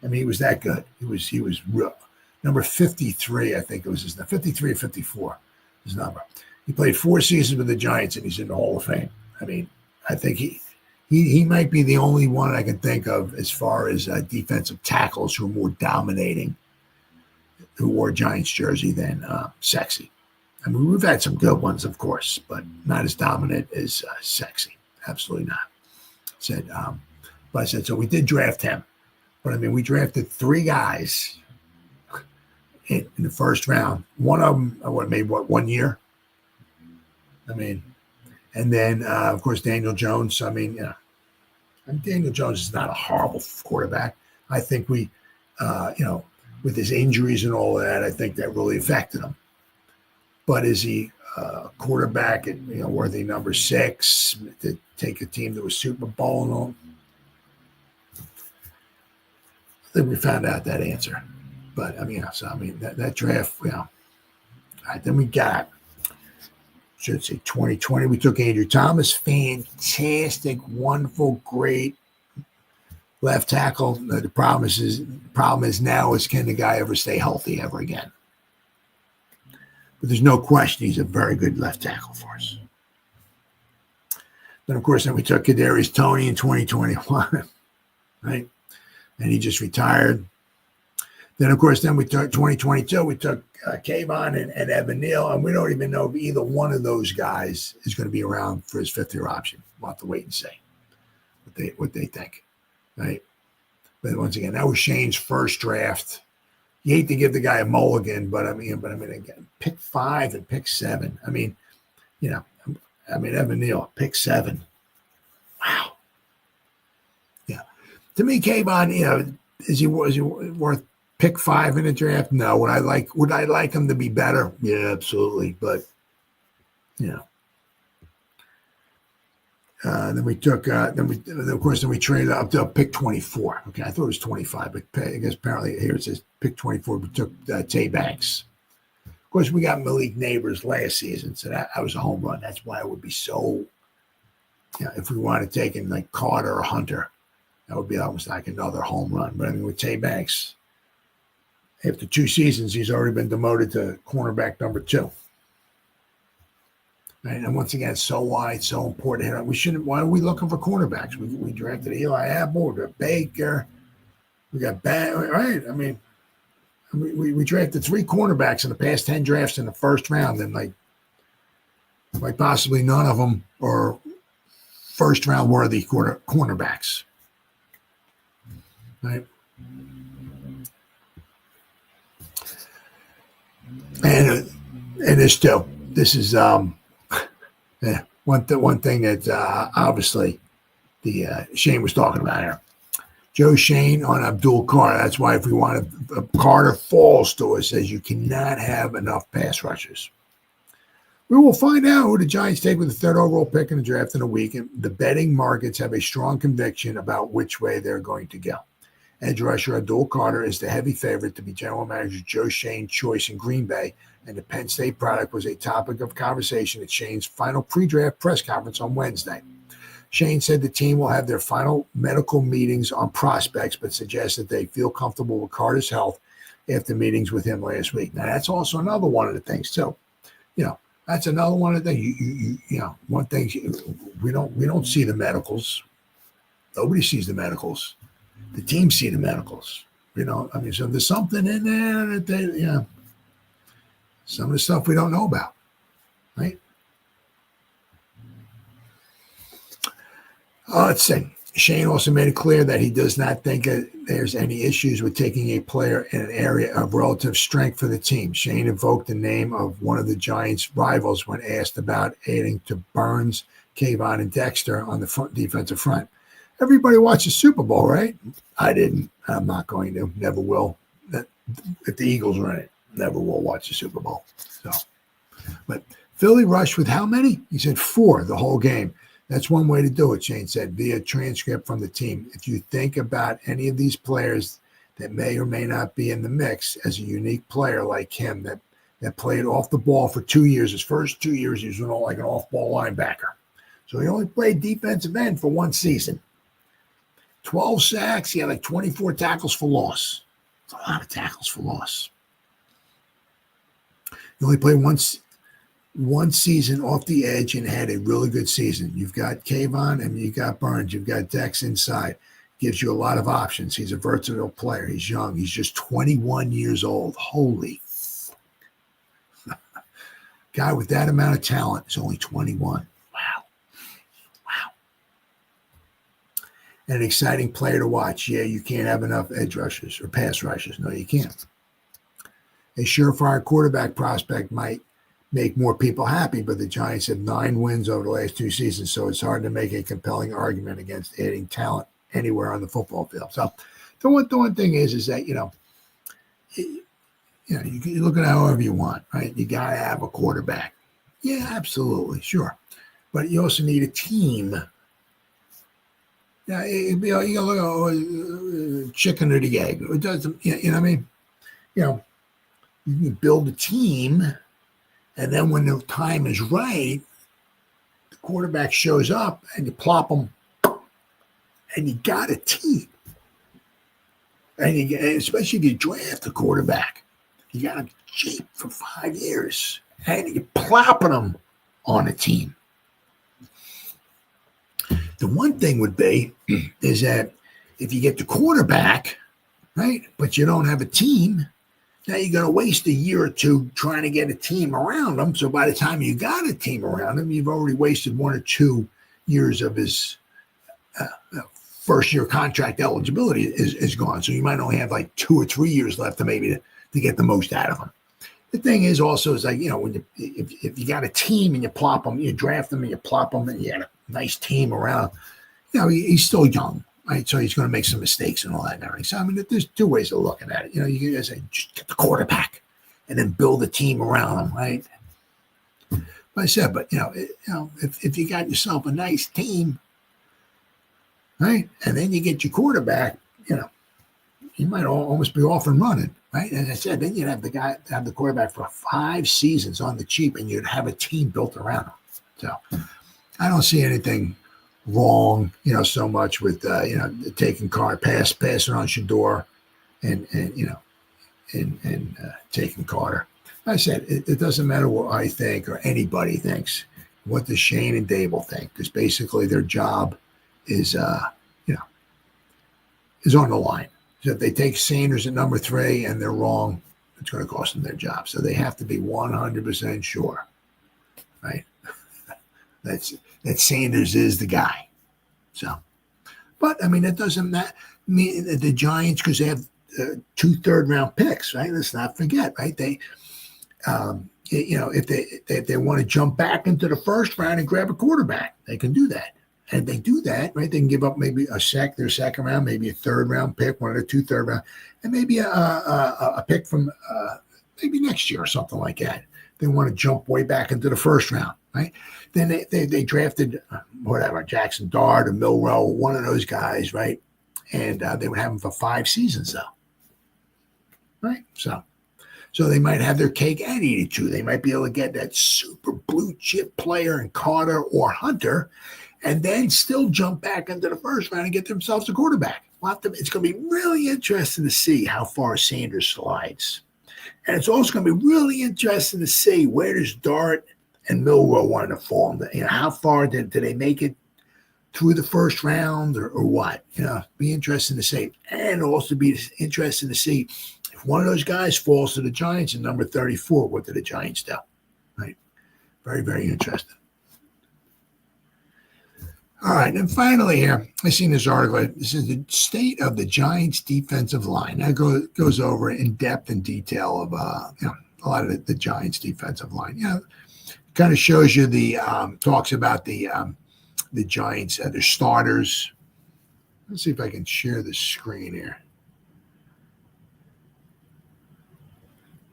I mean, he was that good. He was real. Number 53, I think it was his number. 53 or 54, his number. He played 4 seasons with the Giants, and he's in the Hall of Fame. I mean, I think he might be the only one I can think of as far as defensive tackles who are more dominating, who wore Giants jersey than Sexy. I mean, we've had some good ones, of course, but not as dominant as Sexy. Absolutely not. But I said, so we did draft him. But, I mean, we drafted 3 guys in the first round. One of them, made 1 year? I mean, and then, of course, Daniel Jones. I mean, Daniel Jones is not a horrible quarterback. I think we, with his injuries and all that, I think that really affected him. But is he a quarterback at, worthy number 6 to take a team to a Super Bowl and all? I think we found out that answer. But, I mean, that draft, all right, then we got, should say 2020, we took Andrew Thomas, fantastic, wonderful, great left tackle. The problem is now can the guy ever stay healthy ever again? But there's no question he's a very good left tackle for us. Then, of course, we took Kadarius Toney in 2021, right? And he just retired. Then, of course, we took 2022. We took Kayvon and Evan Neal, and we don't even know if either one of those guys is going to be around for his 5th-year option. We'll have to wait and see what they think, right? But once again, that was Shane's first draft. You hate to give the guy a mulligan, but I mean, again, pick 5 and pick 7. I mean, Evan Neal, pick 7. Wow. Yeah. To me, Kayvon, is he worth pick 5 in the draft? No. Would I like him to be better? Yeah, absolutely. But then we took then we traded up to pick 24. Okay, I thought it was 25, but I guess apparently here it says pick 24. We took Tay Banks. Of course, we got Malik Neighbors last season, so that was a home run. That's why it would be so. If we wanted to take in like Carter or Hunter, that would be almost like another home run. But I mean, with Tay Banks, after 2 seasons, he's already been demoted to cornerback number 2. Right? And once again, so wide, so important. Why are we looking for cornerbacks? We drafted Eli Apple, we got Baker, we got right? I mean, we drafted 3 cornerbacks in the past 10 drafts in the first round, and like possibly none of them are first round worthy cornerbacks. Right? And this is one thing that obviously the Shane was talking about here. Joe Schoen on Abdul Carter. That's why if we want Carter falls to us, says you cannot have enough pass rushers. We will find out who the Giants take with the 3rd overall pick in the draft in a week. And the betting markets have a strong conviction about which way they're going to go. Edge rusher Abdul Carter is the heavy favorite to be general manager Joe Schoen's choice in Green Bay, and the Penn State product was a topic of conversation at Schoen's final pre-draft press conference on Wednesday. Schoen said the team will have their final medical meetings on prospects, but suggested they feel comfortable with Carter's health after meetings with him last week. Now, that's also another one of the things, too. That's another one of the things. One thing, we don't see the medicals. Nobody sees the medicals. The team see the medicals. So there's something in there that, some of the stuff we don't know about, right? Let's see. Shane also made it clear that he does not think that there's any issues with taking a player in an area of relative strength for the team. Shane invoked the name of one of the Giants' rivals when asked about adding to Burns, Kayvon, and Dexter on the front defensive front. Everybody watches Super Bowl, right? I didn't. I'm not going to. Never will. If the Eagles are in it, never will watch the Super Bowl. So, but Philly rushed with how many? He said 4 the whole game. That's one way to do it, Shane said, via transcript from the team. If you think about any of these players that may or may not be in the mix as a unique player like him that played off the ball for 2 years, his first 2 years, he was like an off-ball linebacker. So he only played defensive end for 1 season. 12 sacks, he had like 24 tackles for loss. It's a lot of tackles for loss. He only played one season off the edge and had a really good season. You've got Kayvon and you've got Burns. You've got Dex inside. Gives you a lot of options. He's a versatile player. He's young. He's just 21 years old. Holy. Guy with that amount of talent is only 21. Wow. And an exciting player to watch. Yeah, you can't have enough edge rushers or pass rushers. No, you can't. A surefire quarterback prospect might make more people happy, but the Giants have 9 wins over the last 2 seasons, so it's hard to make a compelling argument against adding talent anywhere on the football field. So the one thing is that, you can look at it however you want, right? You got to have a quarterback. Yeah, absolutely, sure. But you also need a team. Yeah, you got to look at chicken or the egg. It doesn't, you know what I mean? You can build a team. And then when the time is right, the quarterback shows up and you plop him and you got a team. And especially if you draft a quarterback, you got him cheap for 5 years and you're plopping him on a team. The one thing would be is that if you get the quarterback, right, but you don't have a team, now you're going to waste a year or 2 trying to get a team around him. So by the time you got a team around him, you've already wasted 1 or 2 years of his first-year contract eligibility is gone. So you might only have like 2 or 3 years left to get the most out of him. The thing is also is like, when if you got a team and you plop them, you draft them and you plop them and you got a nice team around, he's still young. Right, so he's going to make some mistakes and all that and everything. So, I mean, there's 2 ways of looking at it. You can just say, just get the quarterback and then build a team around him, right? But I said, if you got yourself a nice team, right, and then you get your quarterback, you might almost be off and running, right? As I said, then you'd have the quarterback for 5 seasons on the cheap, and you'd have a team built around him. So, I don't see anything wrong, so much with taking passing on Shador and taking Carter. I said it doesn't matter what I think or anybody thinks. What does Shane and Dable think? Because basically their job is is on the line. So if they take Sanders at number 3 and they're wrong, it's going to cost them their job. So they have to be 100% sure, right? That Sanders is the guy. So, but I mean, it doesn't mean that the Giants, because they have 2 third-round picks, right? Let's not forget, right? They, if they want to jump back into the first round and grab a quarterback, they can do that. And if they do that, right? They can give up maybe their second round, maybe a third-round pick, 1 of the 2 third round, and maybe a pick from maybe next year or something like that. They want to jump way back into the first round, right? Then they drafted Jackson Dart or Milrow, one of those guys, right? And they would have them for 5 seasons, though, right? So they might have their cake and eat it too. They might be able to get that super blue chip player in Carter or Hunter, and then still jump back into the first round and get themselves a quarterback. It's going to be really interesting to see how far Sanders slides. And it's also going to be really interesting to see where does Dart and Milrow want to fall. How far did they make it through the first round or what? Be interesting to see. And also be interesting to see if one of those guys falls to the Giants in number 34, what do the Giants do? Right? Very, very interesting. All right, and finally here, I seen this article. This is the state of the Giants' defensive line. That goes over in depth and detail of a lot of the Giants' defensive line. Kind of shows you the talks about the Giants, their starters. Let's see if I can share the screen here.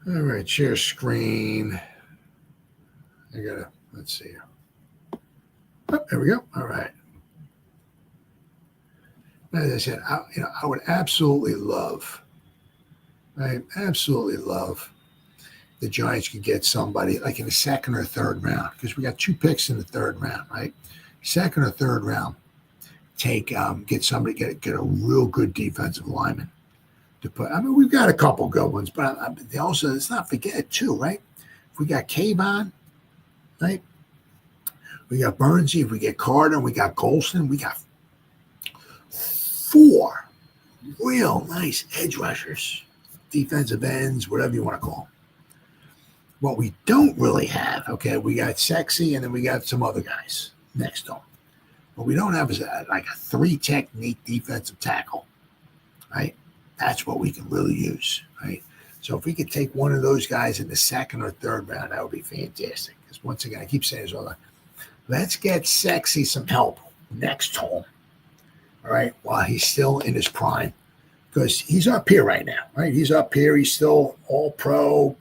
All right, share screen. Let's see here. Oh, there we go. All right. As I said, I would absolutely love the Giants could get somebody like in the second or third round, because we got 2 picks in the third round, right? Second or third round, get somebody, get a real good defensive lineman to put. I mean, we've got a couple good ones, but also let's not forget too, right? If we got Kayvon, right? We got Burnsy. If we get Carter, we got Golston. We got 4 real nice edge rushers, defensive ends, whatever you want to call them. What we don't really have, okay, we got Sexy, and then we got some other guys next to them. What we don't have is like a 3-technique defensive tackle, right? That's what we can really use, right? So if we could take one of those guys in the second or third round, that would be fantastic. Because once again, I keep saying this all the time. Let's get Sexy some help next to him, all right, while he's still in his prime. Because he's up here right now, right? He's up here. He's still all-pro,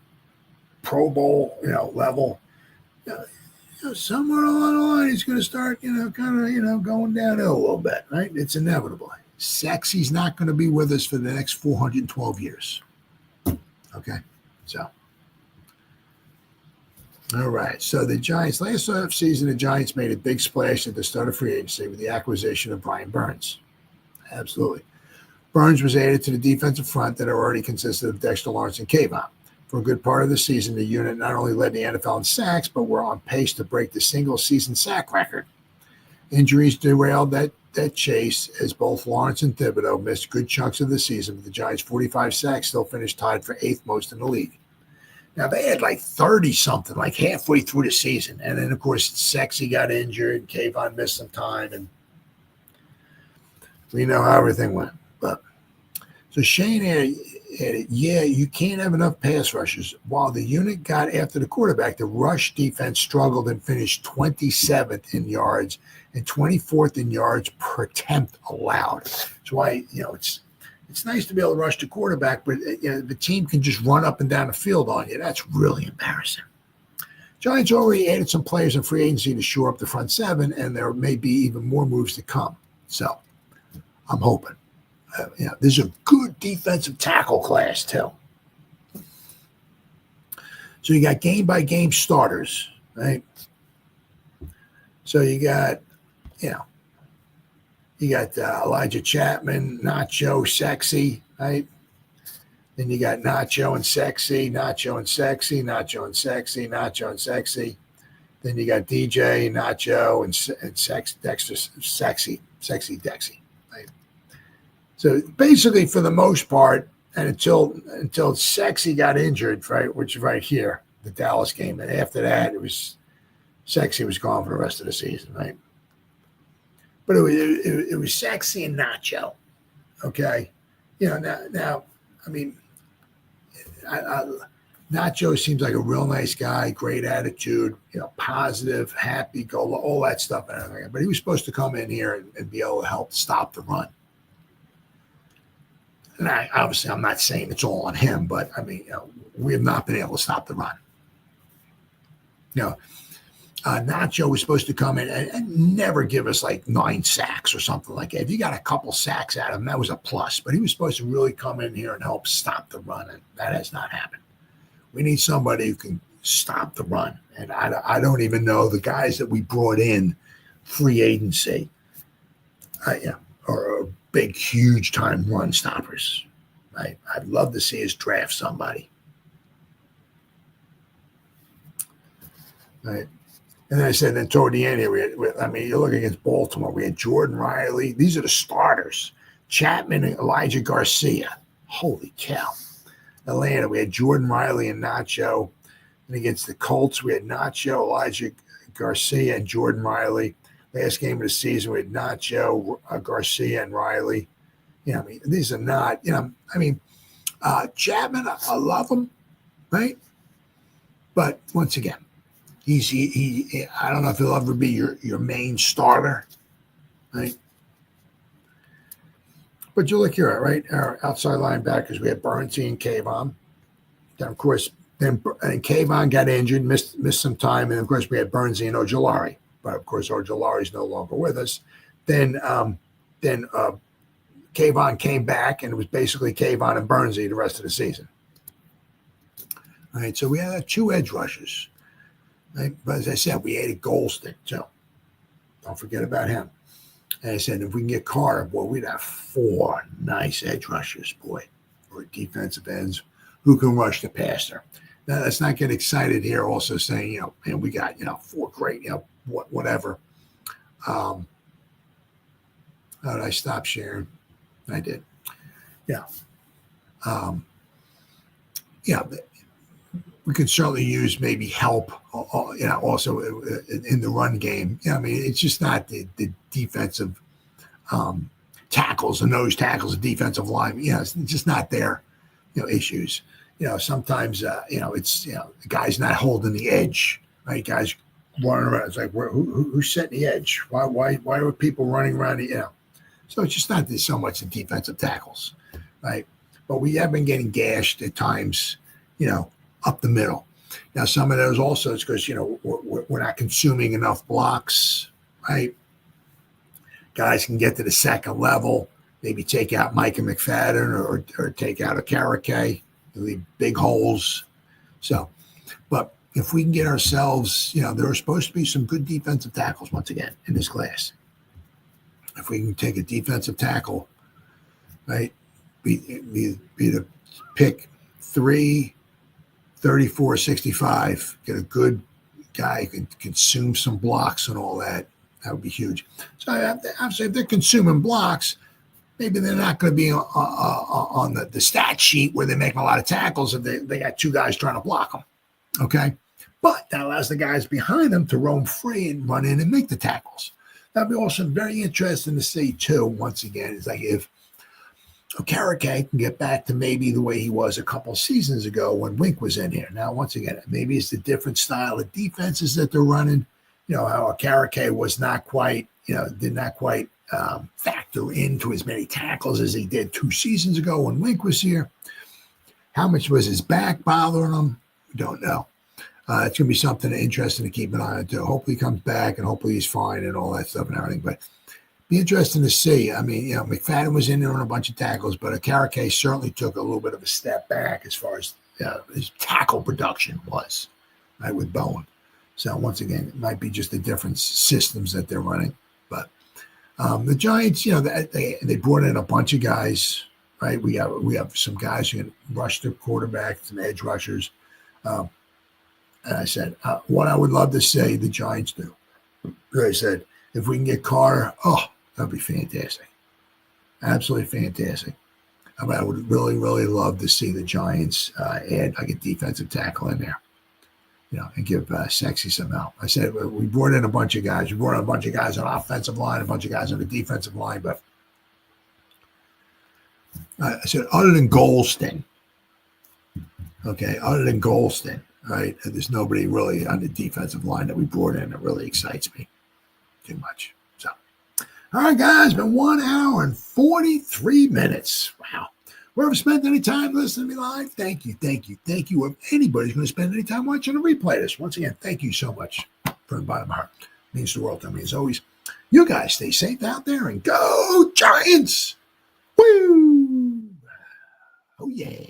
Pro Bowl, level. Somewhere along the line, he's going to start, going downhill a little bit, right? It's inevitable. Sexy's not going to be with us for the next 412 years. Okay, so. All right, so the Giants, last offseason, the Giants made a big splash at the start of free agency with the acquisition of Brian Burns. Absolutely. Burns was added to the defensive front that already consisted of Dexter Lawrence and Kayvon. For a good part of the season, the unit not only led the NFL in sacks, but were on pace to break the single-season sack record. Injuries derailed that chase as both Lawrence and Thibodeau missed good chunks of the season, but the Giants' 45 sacks still finished tied for 8th most in the league. Now, they had like 30-something, like halfway through the season. And then, of course, Sexy got injured. Kayvon missed some time. And we know how everything went. But so Shane added, you can't have enough pass rushes. While the unit got after the quarterback, the rush defense struggled and finished 27th in yards and 24th in yards per attempt allowed. That's why, it's nice to be able to rush the quarterback, but the team can just run up and down the field on you. That's really embarrassing. Giants already added some players in free agency to shore up the front 7, and there may be even more moves to come. So I'm hoping. There's a good defensive tackle class, too. So you got game-by-game starters, right? So you got, Elijah Chapman, Nacho, Sexy, right? Then you got Nacho and Sexy, Nacho and Sexy, Nacho and Sexy, Nacho and Sexy. Then you got DJ, Nacho, and Dexter, Sexy, Dexy, right? So basically, for the most part, and until Sexy got injured, right, which is right here, the Dallas game, and after that, Sexy was gone for the rest of the season, right? But it was Sexy and Nacho, okay? Now I mean, Nacho seems like a real nice guy, great attitude, positive, happy, go, all that stuff. But he was supposed to come in here and be able to help stop the run. And obviously, I'm not saying it's all on him, but I mean, we have not been able to stop the run. Nacho was supposed to come in and never give us like 9 sacks or something like that. If you got a couple sacks out of him, that was a plus. But he was supposed to really come in here and help stop the run, and that has not happened. We need somebody who can stop the run. And I don't even know the guys that we brought in free agency are big, huge time run stoppers. Right? I'd love to see us draft somebody. Right? And then I said, then toward the end here, you look against Baltimore, we had Jordan Riley. These are the starters. Chapman and Elijah Garcia. Holy cow. Atlanta, we had Jordan Riley and Nacho. And against the Colts, we had Nacho, Elijah Garcia, and Jordan Riley. last game of the season with Nacho, Garcia, and Riley. I mean, these are not, Chapman, I love him, right? But once again, he I don't know if he'll ever be your main starter, right? But you look here, right? Our outside linebackers, we had Burnsie and Kayvon. Then, of course, Kayvon got injured, missed some time, and of course we had Burnsie and Ojulari. But of course, Ojulari's no longer with us. Then Kayvon came back, and it was basically Kayvon and Burnsie the rest of the season. All right, so we had 2 edge rushers. Right? But as I said, we added Golston, so don't forget about him. And I said, if we can get Carter, boy, we'd have 4 nice edge rushers, boy, or defensive ends who can rush the passer. Now, let's not get excited here also saying, and we got, 4 great, whatever. How did I stop sharing? I did. Yeah. We could certainly use maybe help, also in the run game. I mean, it's just not the defensive tackles and nose tackles, the defensive line. It's just not their, issues. Sometimes, it's, the guy's not holding the edge, right? Guys running around. It's like, who's setting the edge? Why are people running around? So it's just not so much the defensive tackles, right? But we have been getting gashed at times, up the middle. Now, some of those also is because, we're not consuming enough blocks, right? Guys can get to the second level, maybe take out Micah McFadden or take out a Karake, leave big holes. So, but if we can get ourselves, there are supposed to be some good defensive tackles once again in this class. If we can take a defensive tackle, right, be the pick 3, 34, 65, get a good guy who can consume some blocks and all that. That would be huge. So obviously, if they're consuming blocks, maybe they're not going to be on the stat sheet where they're making a lot of tackles if they got 2 guys trying to block them. Okay? But that allows the guys behind them to roam free and run in and make the tackles. That'd be also very interesting to see, too, once again. It's like if Karake can get back to maybe the way he was a couple seasons ago when Wink was in here. Now, once again, maybe it's the different style of defenses that they're running. How Karake was not quite, did not quite factor into as many tackles as he did 2 seasons ago when Wink was here. How much was his back bothering him? We don't know. It's going to be something interesting to keep an eye on, too. Hopefully he comes back and hopefully he's fine and all that stuff and everything. But be interesting to see. I mean, McFadden was in there on a bunch of tackles, but Karake certainly took a little bit of a step back as far as his tackle production was, right, with Bowen. So once again, it might be just the different systems that they're running. But the Giants, they brought in a bunch of guys, right? We have some guys who can rush the quarterback, some edge rushers. And I said, what I would love to say the Giants do. I said, if we can get Carter, that'd be fantastic. Absolutely fantastic. I would really, really love to see the Giants add like a defensive tackle in there, and give Sexy some help. I said, we brought in a bunch of guys. We brought in a bunch of guys on the offensive line, a bunch of guys on the defensive line. But I said, other than Golston, right, there's nobody really on the defensive line that we brought in that really excites me too much. So, all right, guys, it's been 1 hour and 43 minutes. Wow. Whoever spent any time listening to me live, thank you. If anybody's going to spend any time watching a replay of this, once again, thank you so much from the bottom of my heart. It means the world to me. As always, you guys stay safe out there and go Giants! Woo! Oh, yeah.